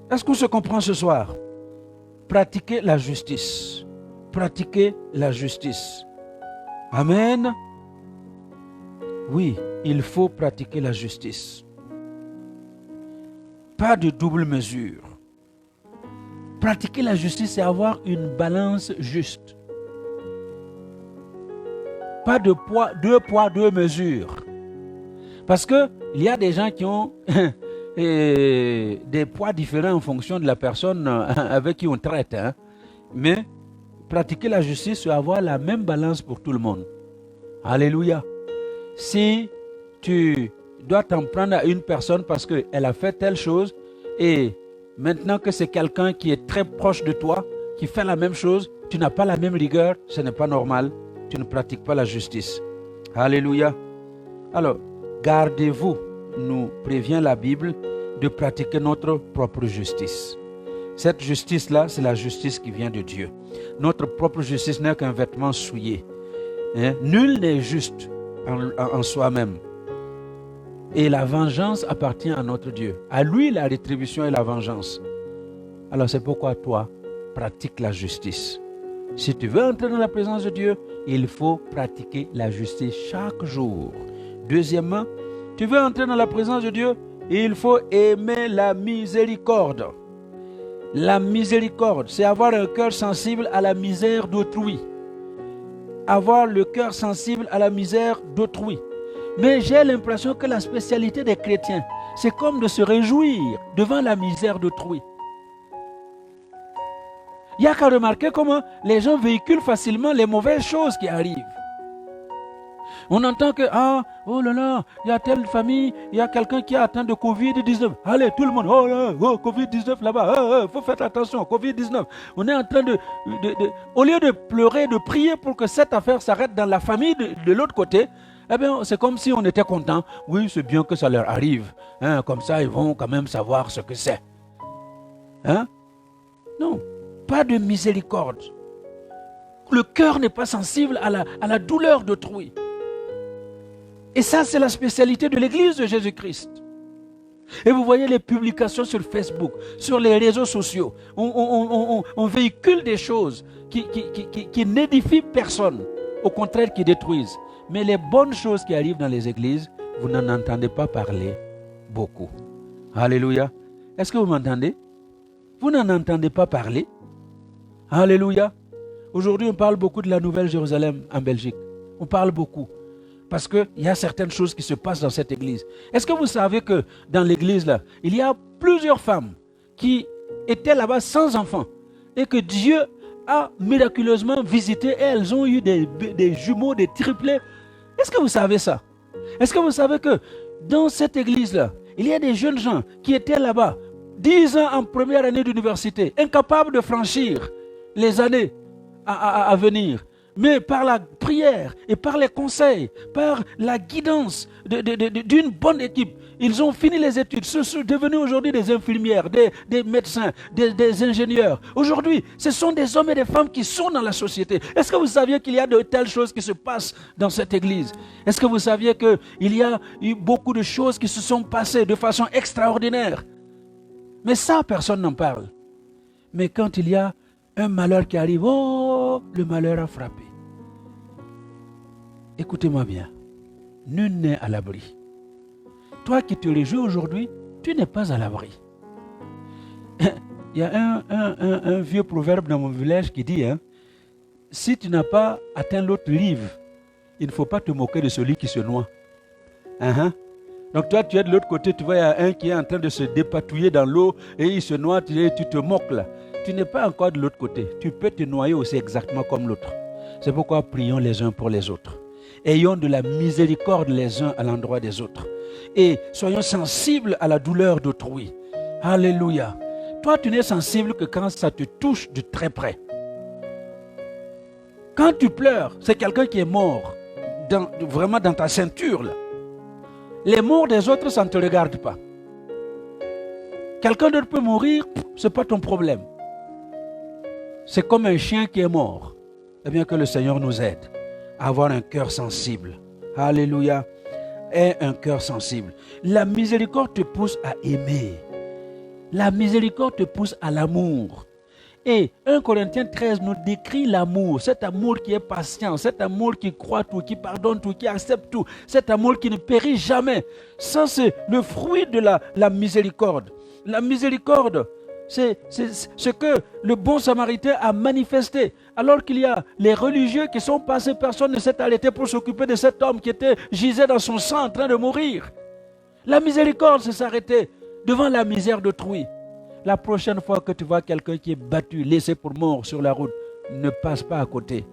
Est-ce qu'on se comprend ce soir? Pratiquer la justice. Pratiquer la justice. Amen. Oui, il faut pratiquer la justice. Pas de double mesure. Pratiquer la justice, c'est avoir une balance juste. Pas de deux poids, deux mesures. Parce qu'il y a des gens qui ont des poids différents en fonction de la personne avec qui on traite. Hein. Mais pratiquer la justice, c'est avoir la même balance pour tout le monde. Alléluia. Si tu dois t'en prendre à une personne parce qu'elle a fait telle chose et maintenant que c'est quelqu'un qui est très proche de toi, qui fait la même chose, tu n'as pas la même rigueur, ce n'est pas normal. Tu ne pratiques pas la justice. Alléluia. Alors, Gardez-vous, nous prévient la Bible, de pratiquer notre propre justice. Cette justice-là, c'est la justice qui vient de Dieu. Notre propre justice n'est qu'un vêtement souillé. Nul n'est juste en soi-même. Et la vengeance appartient à notre Dieu. À lui, la rétribution et la vengeance. Alors c'est pourquoi toi, pratique la justice. Si tu veux entrer dans la présence de Dieu, il faut pratiquer la justice chaque jour. Deuxièmement, tu veux entrer dans la présence de Dieu, il faut aimer la miséricorde. La miséricorde, c'est avoir un cœur sensible à la misère d'autrui. Avoir le cœur sensible à la misère d'autrui. Mais j'ai l'impression que la spécialité des chrétiens, c'est comme de se réjouir devant la misère d'autrui. Il n'y a qu'à remarquer comment les gens véhiculent facilement les mauvaises choses qui arrivent. On entend que, oh là là, il y a telle famille, il y a quelqu'un qui est atteint de Covid-19. Allez, tout le monde, Covid-19 là-bas, faut faire attention, Covid-19. On est en train au lieu de pleurer, de prier pour que cette affaire s'arrête dans la famille de l'autre côté, eh bien, c'est comme si on était content. Oui, c'est bien que ça leur arrive. Comme ça, ils vont quand même savoir ce que c'est. Non, pas de miséricorde. Le cœur n'est pas sensible à la douleur d'autrui. Et ça, c'est la spécialité de l'Église de Jésus-Christ. Et vous voyez les publications sur Facebook, sur les réseaux sociaux. On véhicule des choses qui n'édifient personne, au contraire qui détruisent. Mais les bonnes choses qui arrivent dans les églises, vous n'en entendez pas parler beaucoup. Alléluia. Est-ce que vous m'entendez? Vous n'en entendez pas parler. Alléluia. Aujourd'hui, on parle beaucoup de la Nouvelle Jérusalem en Belgique. On parle beaucoup. Parce qu'il y a certaines choses qui se passent dans cette église. Est-ce que vous savez que dans l'église, là, il y a plusieurs femmes qui étaient là-bas sans enfants et que Dieu a miraculeusement visité et elles ont eu des jumeaux, des triplés. Est-ce que vous savez ça? Est-ce que vous savez que dans cette église-là, il y a des jeunes gens qui étaient là-bas, 10 ans en première année d'université, incapables de franchir les années à venir. Mais par la prière et par les conseils, par la guidance d'une bonne équipe, ils ont fini les études, sont devenus aujourd'hui des infirmières, des médecins, des ingénieurs. Aujourd'hui, ce sont des hommes et des femmes qui sont dans la société. Est-ce que vous saviez qu'il y a de telles choses qui se passent dans cette église? Est-ce que vous saviez qu'il y a eu beaucoup de choses qui se sont passées de façon extraordinaire? Mais ça, personne n'en parle. Mais quand il y a un malheur qui arrive, le malheur a frappé. Écoutez-moi bien, nul n'est à l'abri. Toi qui te réjouis aujourd'hui, tu n'es pas à l'abri. Il y a un vieux proverbe dans mon village qui dit, si tu n'as pas atteint l'autre rive, il ne faut pas te moquer de celui qui se noie. Donc toi, tu es de l'autre côté, tu vois, il y a un qui est en train de se dépatouiller dans l'eau et il se noie, tu te moques là. Tu n'es pas encore de l'autre côté. Tu peux te noyer aussi exactement comme l'autre. C'est pourquoi prions les uns pour les autres. Ayons de la miséricorde les uns à l'endroit des autres. Et soyons sensibles à la douleur d'autrui. Alléluia. Toi, tu n'es sensible que quand ça te touche de très près. Quand tu pleures, c'est quelqu'un qui est mort, vraiment dans ta ceinture là. Les morts des autres, ça ne te regarde pas. Quelqu'un d'autre peut mourir, ce n'est pas ton problème. C'est comme un chien qui est mort. Eh bien que le Seigneur nous aide à avoir un cœur sensible. Alléluia. Et un cœur sensible. La miséricorde te pousse à aimer. La miséricorde te pousse à l'amour. Et 1 Corinthiens 13 nous décrit l'amour, cet amour qui est patient, cet amour qui croit tout, qui pardonne tout, qui accepte tout, cet amour qui ne périt jamais. Ça, c'est le fruit de la miséricorde. La miséricorde, c'est ce que le bon Samaritain a manifesté. Alors qu'il y a les religieux qui sont passés, personne ne s'est arrêté pour s'occuper de cet homme qui gisait dans son sang en train de mourir. La miséricorde, c'est s'arrêter devant la misère d'autrui. La prochaine fois que tu vois quelqu'un qui est battu, laissé pour mort sur la route, ne passe pas à côté.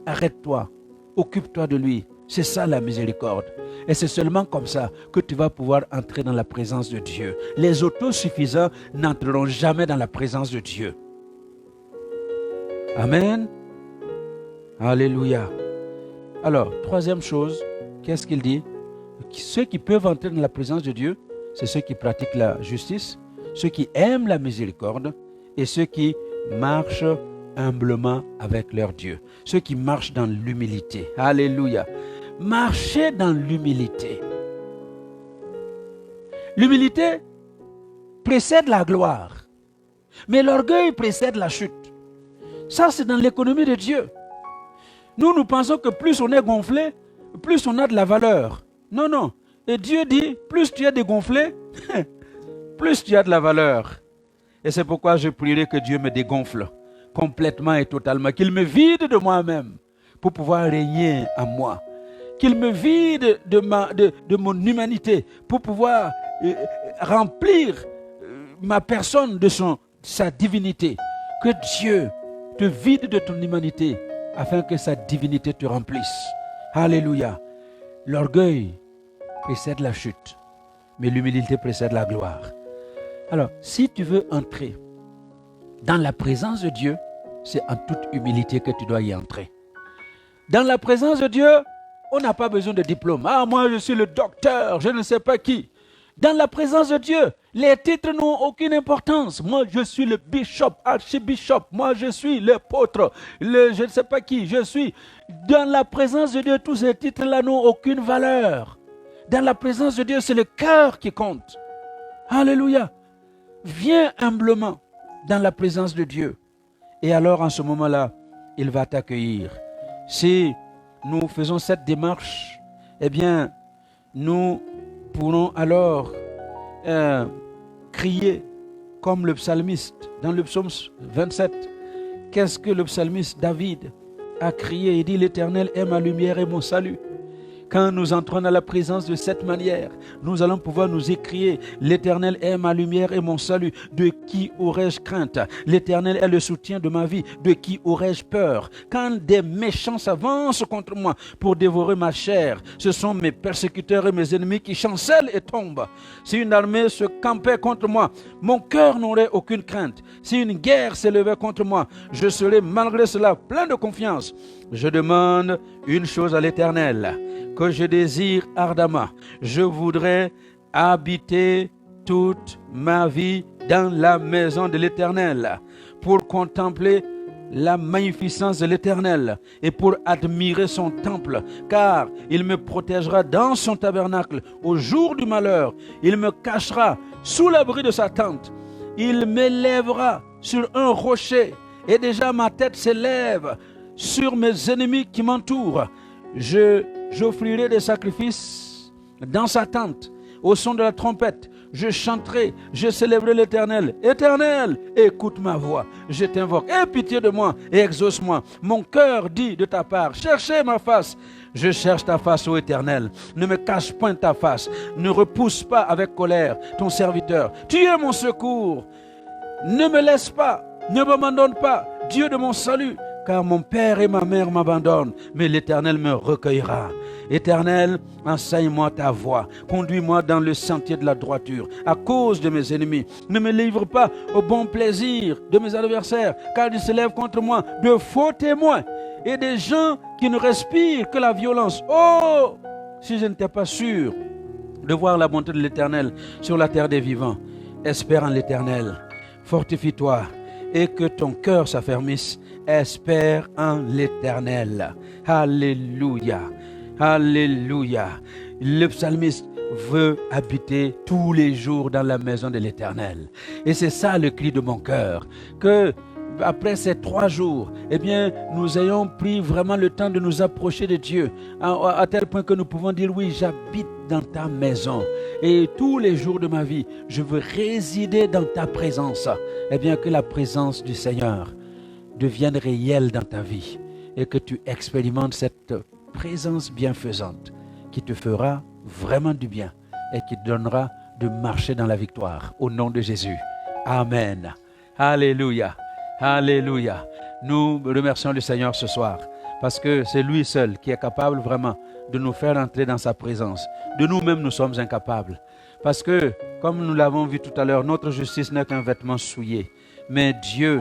Arrête-toi, occupe-toi de lui. C'est ça la miséricorde. Et c'est seulement comme ça que tu vas pouvoir entrer dans la présence de Dieu. Les autosuffisants n'entreront jamais dans la présence de Dieu. Amen. Alléluia. Alors, troisième chose, qu'est-ce qu'il dit? Ceux qui peuvent entrer dans la présence de Dieu, c'est ceux qui pratiquent la justice, ceux qui aiment la miséricorde et ceux qui marchent humblement avec leur Dieu. Ceux qui marchent dans l'humilité. Alléluia. Marchez dans l'humilité. L'humilité précède la gloire, mais l'orgueil précède la chute. Ça, c'est dans l'économie de Dieu. Nous pensons que plus on est gonflé, plus on a de la valeur. Non, non. Et Dieu dit, plus tu es dégonflé, plus tu as de la valeur. Et c'est pourquoi je prierai que Dieu me dégonfle complètement et totalement, qu'il me vide de moi-même pour pouvoir régner en moi, qu'il me vide de mon humanité pour pouvoir remplir ma personne de sa divinité. Que Dieu te vide de ton humanité afin que sa divinité te remplisse. Alléluia. L'orgueil précède la chute, mais l'humilité précède la gloire. Alors, si tu veux entrer dans la présence de Dieu, c'est en toute humilité que tu dois y entrer. Dans la présence de Dieu, on n'a pas besoin de diplôme. Ah, moi je suis le docteur, je ne sais pas qui. Dans la présence de Dieu, les titres n'ont aucune importance. Moi je suis le bishop, archibishop, moi je suis l'apôtre, je ne sais pas qui, je suis. Dans la présence de Dieu, tous ces titres-là n'ont aucune valeur. Dans la présence de Dieu, c'est le cœur qui compte. Alléluia. Viens humblement dans la présence de Dieu. Et alors, en ce moment-là, il va t'accueillir. Si nous faisons cette démarche, eh bien, nous pourrons alors crier comme le psalmiste dans le psaume 27. Qu'est-ce que le psalmiste David a crié? Il dit, l'Éternel est ma lumière et mon salut. Quand nous entrons dans la présence de cette manière, nous allons pouvoir nous écrier, l'Éternel est ma lumière et mon salut. De qui aurais-je crainte? L'Éternel est le soutien de ma vie. De qui aurais-je peur? Quand des méchants s'avancent contre moi pour dévorer ma chair, ce sont mes persécuteurs et mes ennemis qui chancellent et tombent. Si une armée se campait contre moi, mon cœur n'aurait aucune crainte. Si une guerre s'élevait contre moi, je serais malgré cela plein de confiance. Je demande une chose à l'Éternel, que je désire ardemment. Je voudrais habiter toute ma vie dans la maison de l'Éternel, pour contempler la magnificence de l'Éternel et pour admirer son temple, car il me protégera dans son tabernacle au jour du malheur. Il me cachera sous l'abri de sa tente. Il m'élèvera sur un rocher, et déjà ma tête s'élève sur mes ennemis qui m'entourent. J'offrirai des sacrifices dans sa tente, au son de la trompette. Je chanterai, je célébrerai l'Éternel. Éternel, écoute ma voix, je t'invoque. Aie pitié de moi et exauce-moi. Mon cœur dit de ta part, cherchez ma face. Je cherche ta face, ô Éternel. Ne me cache point ta face. Ne repousse pas avec colère ton serviteur. Tu es mon secours. Ne me laisse pas, ne m'abandonne pas, Dieu de mon salut. Car mon père et ma mère m'abandonnent, mais l'Éternel me recueillera. Éternel, enseigne-moi ta voie, conduis-moi dans le sentier de la droiture, à cause de mes ennemis. Ne me livre pas au bon plaisir de mes adversaires, car ils se lèvent contre moi de faux témoins et des gens qui ne respirent que la violence. Oh, si je n'étais pas sûr de voir la bonté de l'Éternel sur la terre des vivants, espère en l'Éternel, fortifie-toi et que ton cœur s'affermisse. Espère en l'Éternel. Alléluia. Alléluia. Le psalmiste veut habiter tous les jours dans la maison de l'Éternel. Et c'est ça le cri de mon cœur. Que après ces 3 jours, eh bien, nous ayons pris vraiment le temps de nous approcher de Dieu. À tel point que nous pouvons dire, oui, j'habite dans ta maison. Et tous les jours de ma vie, je veux résider dans ta présence. Eh bien, que la présence du Seigneur devienne réelle dans ta vie et que tu expérimentes cette présence bienfaisante qui te fera vraiment du bien et qui te donnera de marcher dans la victoire au nom de Jésus. Amen. Alléluia. Alléluia. Nous remercions le Seigneur ce soir parce que c'est lui seul qui est capable vraiment de nous faire entrer dans sa présence. De nous-mêmes, nous sommes incapables. Parce que, comme nous l'avons vu tout à l'heure, notre justice n'est qu'un vêtement souillé. Mais Dieu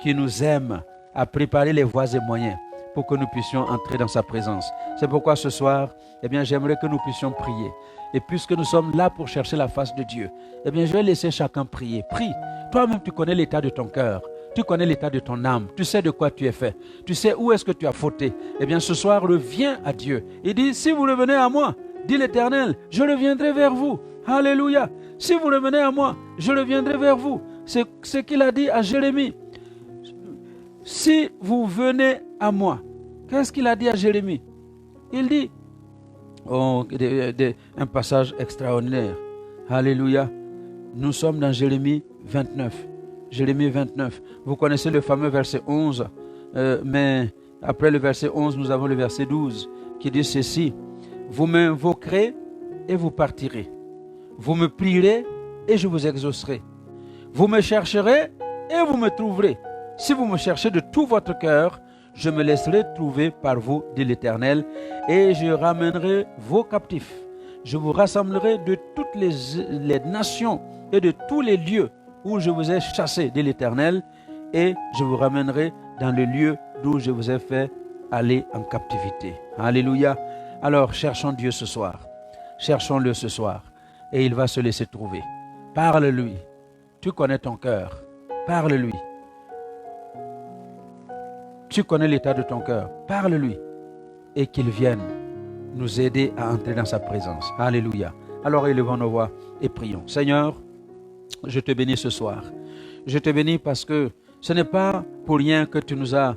qui nous aime a préparé les voies et moyens pour que nous puissions entrer dans sa présence. C'est pourquoi ce soir, j'aimerais que nous puissions prier. Et puisque nous sommes là pour chercher la face de Dieu, je vais laisser chacun prier. Prie. Toi-même, tu connais l'état de ton cœur. Tu connais l'état de ton âme. Tu sais de quoi tu es fait. Tu sais où est-ce que tu as fauté. Ce soir, reviens à Dieu. Il dit, si vous revenez à moi, dit l'Éternel, je reviendrai vers vous. Alléluia. Si vous revenez à moi, je reviendrai vers vous. C'est ce qu'il a dit à Jérémie. Si vous venez à moi, qu'est-ce qu'il a dit à Jérémie? Il dit, un passage extraordinaire. Alléluia. Nous sommes dans Jérémie 29. Jérémie 29. Vous connaissez le fameux verset 11, mais après le verset 11, nous avons le verset 12 qui dit ceci. Vous m'invoquerez et vous partirez. Vous me prierez et je vous exaucerai. Vous me chercherez et vous me trouverez. Si vous me cherchez de tout votre cœur, je me laisserai trouver par vous, dit l'Éternel, et je ramènerai vos captifs. Je vous rassemblerai de toutes les nations et de tous les lieux où je vous ai chassés, dit l'Éternel, et je vous ramènerai dans le lieu d'où je vous ai fait aller en captivité. Alléluia. Alors, cherchons Dieu ce soir. Cherchons-le ce soir. Et il va se laisser trouver. Parle-lui. Tu connais ton cœur. Parle-lui. Tu connais l'état de ton cœur. Parle-lui. Et qu'il vienne nous aider à entrer dans sa présence. Alléluia. Alors élevons nos voix et prions. Seigneur, je te bénis ce soir. Je te bénis parce que ce n'est pas pour rien que tu nous as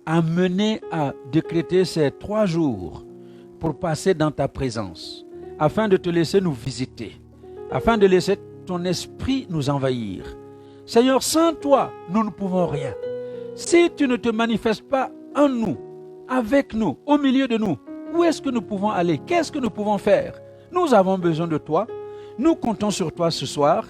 amenés à décréter ces 3 jours pour passer dans ta présence, afin de te laisser nous visiter, afin de laisser ton esprit nous envahir. Seigneur, sans toi, nous ne pouvons rien. Si tu ne te manifestes pas en nous, avec nous, au milieu de nous, où est-ce que nous pouvons aller? Qu'est-ce que nous pouvons faire? Nous avons besoin de toi. Nous comptons sur toi ce soir.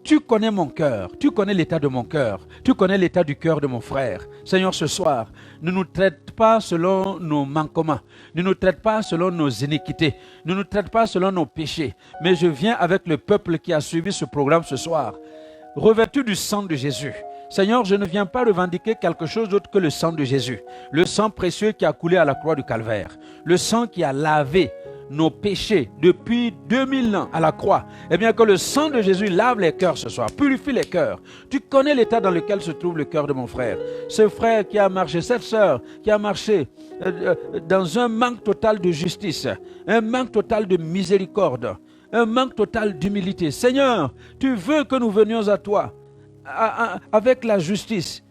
Tu connais mon cœur, tu connais l'état de mon cœur, tu connais l'état du cœur de mon frère. Seigneur, ce soir, ne nous traite pas selon nos manquements, ne nous traite pas selon nos iniquités, ne nous traite pas selon nos péchés. Mais je viens avec le peuple qui a suivi ce programme ce soir, revêtu du sang de Jésus. Seigneur, je ne viens pas revendiquer quelque chose d'autre que le sang de Jésus, le sang précieux qui a coulé à la croix du Calvaire, le sang qui a lavé nos péchés depuis 2000 ans à la croix. Eh bien que le sang de Jésus lave les cœurs ce soir, purifie les cœurs. Tu connais l'état dans lequel se trouve le cœur de mon frère. Ce frère qui a marché, cette sœur qui a marché dans un manque total de justice, un manque total de miséricorde, un manque total d'humilité. Seigneur, tu veux que nous venions à toi avec la justice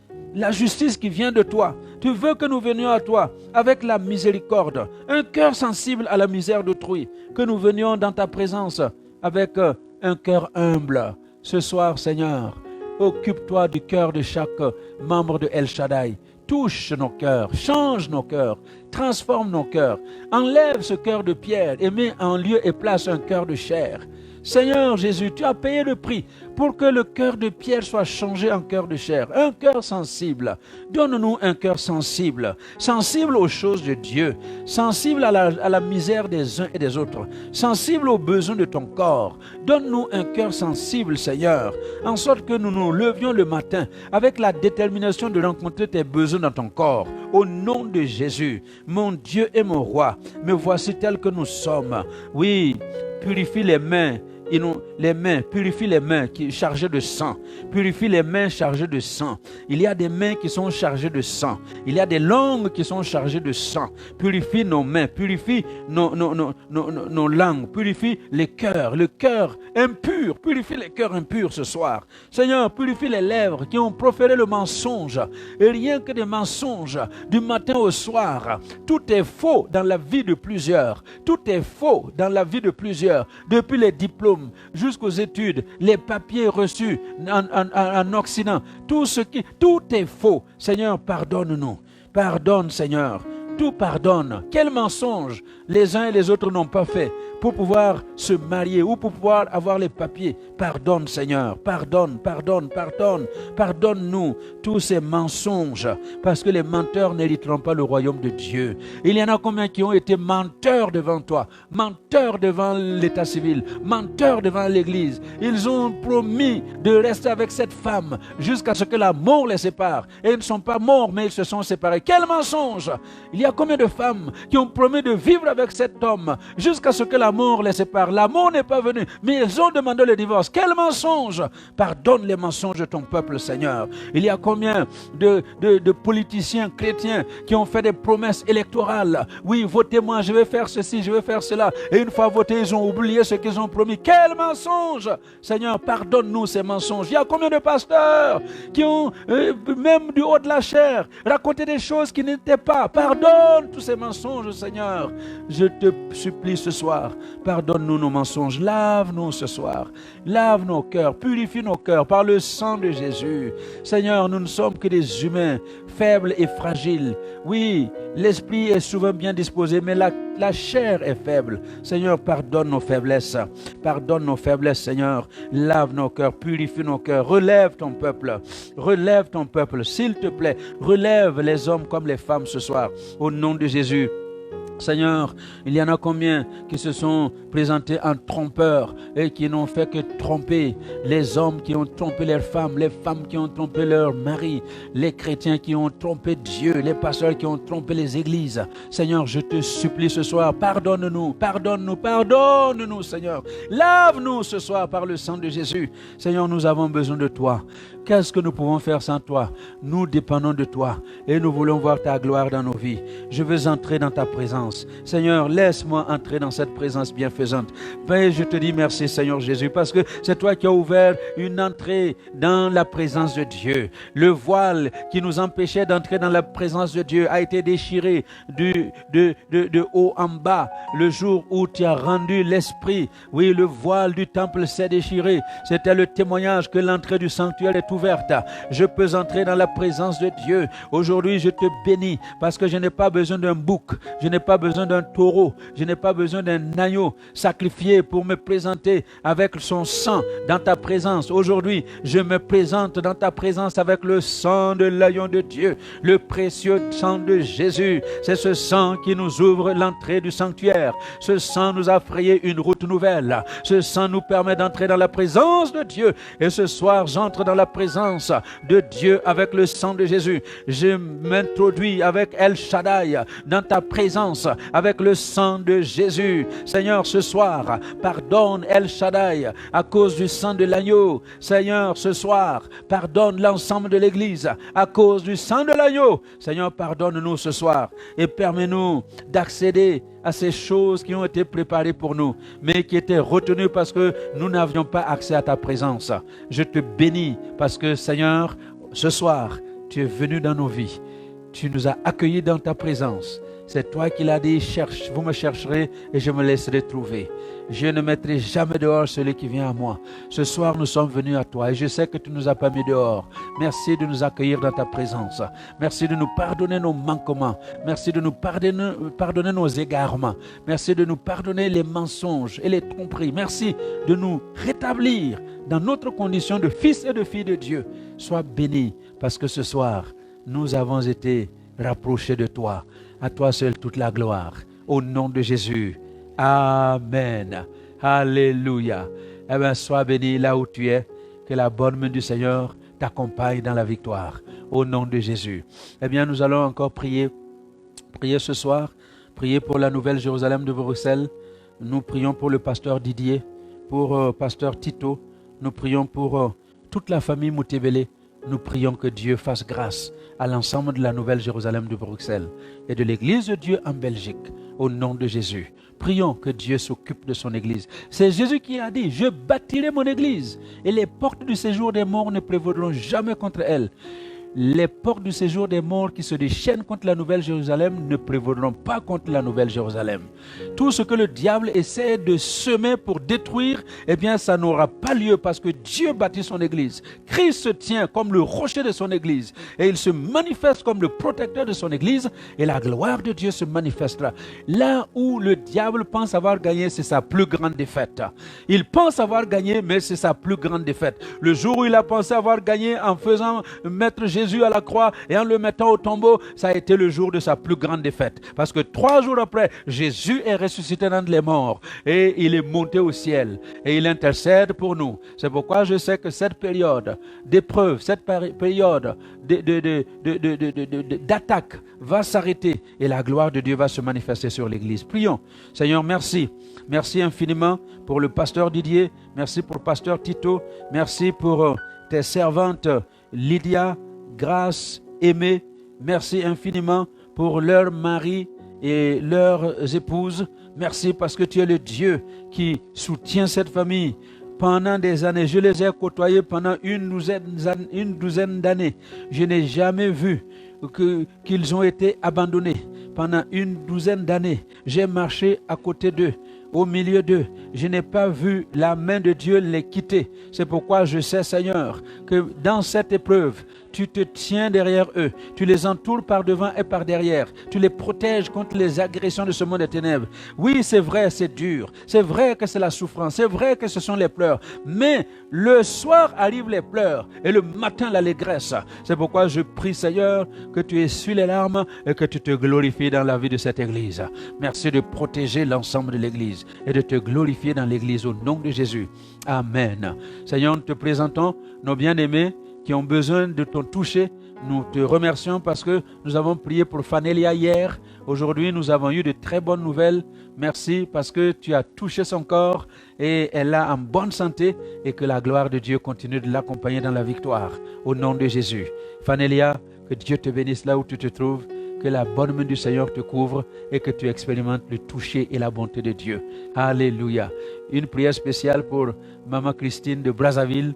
qui vient de toi. Tu veux que nous venions à toi avec la miséricorde, un cœur sensible à la misère d'autrui, que nous venions dans ta présence avec un cœur humble. Ce soir, Seigneur, occupe-toi du cœur de chaque membre de El Shaddai. Touche nos cœurs, change nos cœurs, transforme nos cœurs. Enlève ce cœur de pierre et mets en lieu et place un cœur de chair. Seigneur Jésus, tu as payé le prix pour que le cœur de pierre soit changé en cœur de chair, un cœur sensible. Donne-nous un cœur sensible, sensible aux choses de Dieu, sensible à la misère des uns et des autres, sensible aux besoins de ton corps. Donne-nous un cœur sensible, Seigneur, en sorte que nous nous levions le matin avec la détermination de rencontrer tes besoins dans ton corps. Au nom de Jésus, mon Dieu et mon roi, me voici tel que nous sommes. Oui, purifie les mains. Purifie les mains chargées de sang. Purifie les mains chargées de sang. Il y a des mains qui sont chargées de sang. Il y a des langues qui sont chargées de sang. Purifie nos mains, purifie nos langues, purifie les cœurs, le cœur impur. Purifie les cœurs impurs ce soir. Seigneur, purifie les lèvres qui ont proféré le mensonge. Et rien que des mensonges du matin au soir. Tout est faux dans la vie de plusieurs. Tout est faux dans la vie de plusieurs. Depuis les diplômes jusqu'aux études, les papiers reçus en Occident, tout est faux. Seigneur, pardonne-nous. Pardonne, Seigneur. Tout pardonne. Quel mensonge les uns et les autres n'ont pas fait pour pouvoir se marier ou pour pouvoir avoir les papiers. Pardonne, Seigneur, pardonne-nous tous ces mensonges, parce que les menteurs n'hériteront pas le royaume de Dieu. Il y en a combien qui ont été menteurs devant toi, menteurs devant l'état civil, menteurs devant l'église. Ils ont promis de rester avec cette femme jusqu'à ce que la mort les sépare. Et ils ne sont pas morts, mais ils se sont séparés. Quel mensonge! Il y a combien de femmes qui ont promis de vivre avec cet homme jusqu'à ce que la mort les sépare. La mort n'est pas venue, mais ils ont demandé le divorce. Quel mensonge! Pardonne les mensonges de ton peuple, Seigneur. Il y a combien de politiciens chrétiens qui ont fait des promesses électorales. Oui, votez-moi, je vais faire ceci, je vais faire cela. Et une fois votés, ils ont oublié ce qu'ils ont promis. Quel mensonge! Seigneur, pardonne-nous ces mensonges. Il y a combien de pasteurs qui ont, même du haut de la chair, raconté des choses qui n'étaient pas. Pardonne tous ces mensonges, Seigneur. Je te supplie ce soir, pardonne-nous nos mensonges. Lave-nous ce soir. Lave nos cœurs, purifie nos cœurs par le sang de Jésus. Seigneur, nous ne sommes que des humains faibles et fragiles. Oui, l'esprit est souvent bien disposé, mais la chair est faible. Seigneur, pardonne nos faiblesses. Pardonne nos faiblesses, Seigneur. Lave nos cœurs, purifie nos cœurs. Relève ton peuple. Relève ton peuple, s'il te plaît. Relève les hommes comme les femmes ce soir. Au nom de Jésus. Seigneur, il y en a combien qui se sont présentés en trompeurs et qui n'ont fait que tromper les hommes qui ont trompé leurs femmes, les femmes qui ont trompé leurs maris, les chrétiens qui ont trompé Dieu, les pasteurs qui ont trompé les églises. Seigneur, je te supplie ce soir, pardonne-nous, Seigneur. Lave-nous ce soir par le sang de Jésus. Seigneur, nous avons besoin de toi. Qu'est-ce que nous pouvons faire sans toi? Nous dépendons de toi et nous voulons voir ta gloire dans nos vies. Je veux entrer dans ta présence. Seigneur, laisse-moi entrer dans cette présence bienfaisante. Père, je te dis merci, Seigneur Jésus, parce que c'est toi qui as ouvert une entrée dans la présence de Dieu. Le voile qui nous empêchait d'entrer dans la présence de Dieu a été déchiré de haut en bas. Le jour où tu as rendu l'esprit, oui, le voile du temple s'est déchiré. C'était le témoignage que l'entrée du sanctuaire est ouverte. Je peux entrer dans la présence de Dieu. Aujourd'hui, je te bénis parce que je n'ai pas besoin d'un bouc, je n'ai pas besoin d'un taureau, je n'ai pas besoin d'un agneau sacrifié pour me présenter avec son sang dans ta présence. Aujourd'hui, je me présente dans ta présence avec le sang de l'agneau de Dieu, le précieux sang de Jésus. C'est ce sang qui nous ouvre l'entrée du sanctuaire. Ce sang nous a frayé une route nouvelle. Ce sang nous permet d'entrer dans la présence de Dieu. Et ce soir, j'entre dans la présence de Dieu avec le sang de Jésus. Je m'introduis avec El Shaddai dans ta présence avec le sang de Jésus. Seigneur, ce soir, pardonne El Shaddai à cause du sang de l'agneau. Seigneur, ce soir, pardonne l'ensemble de l'Église à cause du sang de l'agneau. Seigneur, pardonne-nous ce soir et permets-nous d'accéder à ces choses qui ont été préparées pour nous, mais qui étaient retenues parce que nous n'avions pas accès à ta présence. Je te bénis parce que, Seigneur, ce soir, tu es venu dans nos vies. Tu nous as accueillis dans ta présence. C'est toi qui l'as dit, vous me chercherez et je me laisserai trouver. Je ne mettrai jamais dehors celui qui vient à moi. Ce soir, nous sommes venus à toi et je sais que tu ne nous as pas mis dehors. Merci de nous accueillir dans ta présence. Merci de nous pardonner nos manquements. Merci de nous pardonner nos égarements. Merci de nous pardonner les mensonges et les tromperies. Merci de nous rétablir dans notre condition de fils et de filles de Dieu. Sois béni parce que ce soir, nous avons été rapprochés de toi. À toi seul toute la gloire. Au nom de Jésus. Amen. Alléluia. Eh bien, sois béni là où tu es. Que la bonne main du Seigneur t'accompagne dans la victoire. Au nom de Jésus. Eh bien, nous allons encore prier. Prier ce soir. Prier pour la Nouvelle Jérusalem de Bruxelles. Nous prions pour le pasteur Didier. Pour pasteur Tito. Nous prions pour toute la famille Moutébélé. Nous prions que Dieu fasse grâce à l'ensemble de la Nouvelle Jérusalem de Bruxelles et de l'Église de Dieu en Belgique, au nom de Jésus. Prions que Dieu s'occupe de son Église. C'est Jésus qui a dit, je bâtirai mon Église et les portes du séjour des morts ne prévaudront jamais contre elle. les portes du séjour des morts qui se déchaînent contre la Nouvelle Jérusalem ne prévaudront pas contre la Nouvelle Jérusalem. Tout ce que le diable essaie de semer pour détruire, eh bien, ça n'aura pas lieu parce que Dieu bâtit son Église. Christ se tient comme le rocher de son Église et il se manifeste comme le protecteur de son Église et la gloire de Dieu se manifestera. Là où le diable pense avoir gagné, c'est sa plus grande défaite. Il pense avoir gagné, mais c'est sa plus grande défaite. Le jour où il a pensé avoir gagné en faisant mettre Jésus à la croix et en le mettant au tombeau, ça a été le jour de sa plus grande défaite. Parce que 3 jours après, Jésus est ressuscité d'entre les morts et il est monté au ciel et il intercède pour nous. C'est pourquoi je sais que cette période d'épreuve, cette période d'attaque va s'arrêter et la gloire de Dieu va se manifester sur l'Église. Prions. Seigneur, merci. Merci infiniment pour le pasteur Didier. Merci pour le pasteur Tito. Merci pour tes servantes Lydia, Grâce, Aimée. Merci infiniment pour leurs maris et leurs épouses. Merci parce que tu es le Dieu qui soutient cette famille. Pendant des années, je les ai côtoyés pendant une douzaine d'années. Je n'ai jamais vu qu'ils ont été abandonnés. Pendant une douzaine d'années, j'ai marché à côté d'eux, au milieu d'eux. Je n'ai pas vu la main de Dieu les quitter. C'est pourquoi je sais, Seigneur, que dans cette épreuve, tu te tiens derrière eux. Tu les entoures par devant et par derrière. Tu les protèges contre les agressions de ce monde des ténèbres. Oui, c'est vrai, c'est dur. C'est vrai que c'est la souffrance. C'est vrai que ce sont les pleurs. Mais le soir arrivent les pleurs et le matin l'allégresse. C'est pourquoi je prie, Seigneur, que tu essuies les larmes et que tu te glorifies dans la vie de cette Église. Merci de protéger l'ensemble de l'Église et de te glorifier dans l'Église au nom de Jésus. Amen. Seigneur, nous te présentons nos bien-aimés qui ont besoin de ton toucher. Nous te remercions parce que nous avons prié pour Fanélia hier. Aujourd'hui, nous avons eu de très bonnes nouvelles. Merci parce que tu as touché son corps et elle est en bonne santé et que la gloire de Dieu continue de l'accompagner dans la victoire. Au nom de Jésus. Fanélia, que Dieu te bénisse là où tu te trouves. Que la bonne main du Seigneur te couvre et que tu expérimentes le toucher et la bonté de Dieu. Alléluia. Une prière spéciale pour Maman Christine de Brazzaville.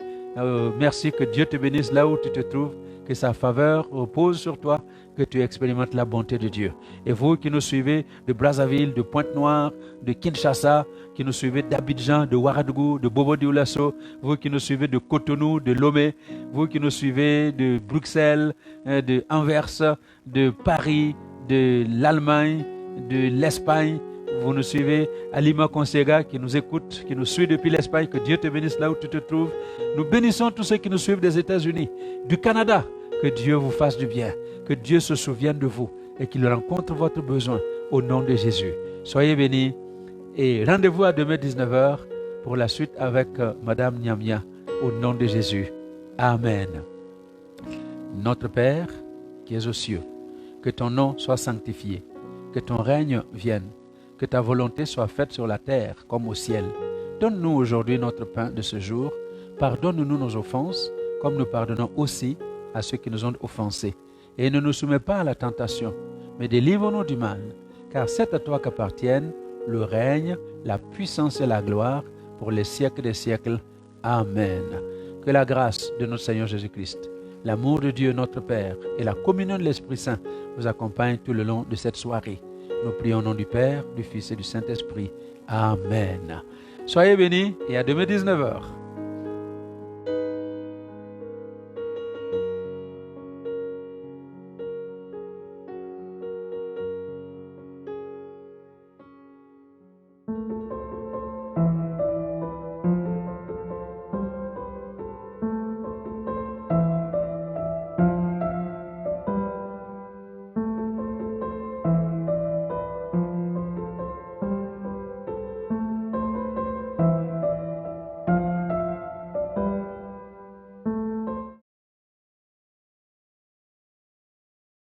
Merci, que Dieu te bénisse là où tu te trouves, que sa faveur repose sur toi, que tu expérimentes la bonté de Dieu. Et vous qui nous suivez de Brazzaville, de Pointe-Noire, de Kinshasa, qui nous suivez d'Abidjan, de Ouagadougou, de Bobo-Dioulasso, vous qui nous suivez de Cotonou, de Lomé, vous qui nous suivez de Bruxelles, de Anvers, de Paris, de l'Allemagne, de l'Espagne, vous nous suivez à Lima Consega qui nous écoute, qui nous suit depuis l'Espagne, que Dieu te bénisse là où tu te trouves. Nous bénissons tous ceux qui nous suivent des États-Unis, du Canada, que Dieu vous fasse du bien, que Dieu se souvienne de vous et qu'il rencontre votre besoin au nom de Jésus. Soyez bénis et rendez-vous à demain 19h pour la suite avec Madame Niamia au nom de Jésus. Amen. Notre Père qui es aux cieux, que ton nom soit sanctifié, que ton règne vienne, que ta volonté soit faite sur la terre comme au ciel. Donne-nous aujourd'hui notre pain de ce jour. Pardonne-nous nos offenses, comme nous pardonnons aussi à ceux qui nous ont offensés. Et ne nous soumets pas à la tentation, mais délivre-nous du mal. Car c'est à toi qu'appartiennent le règne, la puissance et la gloire pour les siècles des siècles. Amen. Que la grâce de notre Seigneur Jésus-Christ, l'amour de Dieu notre Père et la communion de l'Esprit Saint vous accompagnent tout le long de cette soirée. Nous prions au nom du Père, du Fils et du Saint-Esprit. Amen. Soyez bénis et à demain 19h.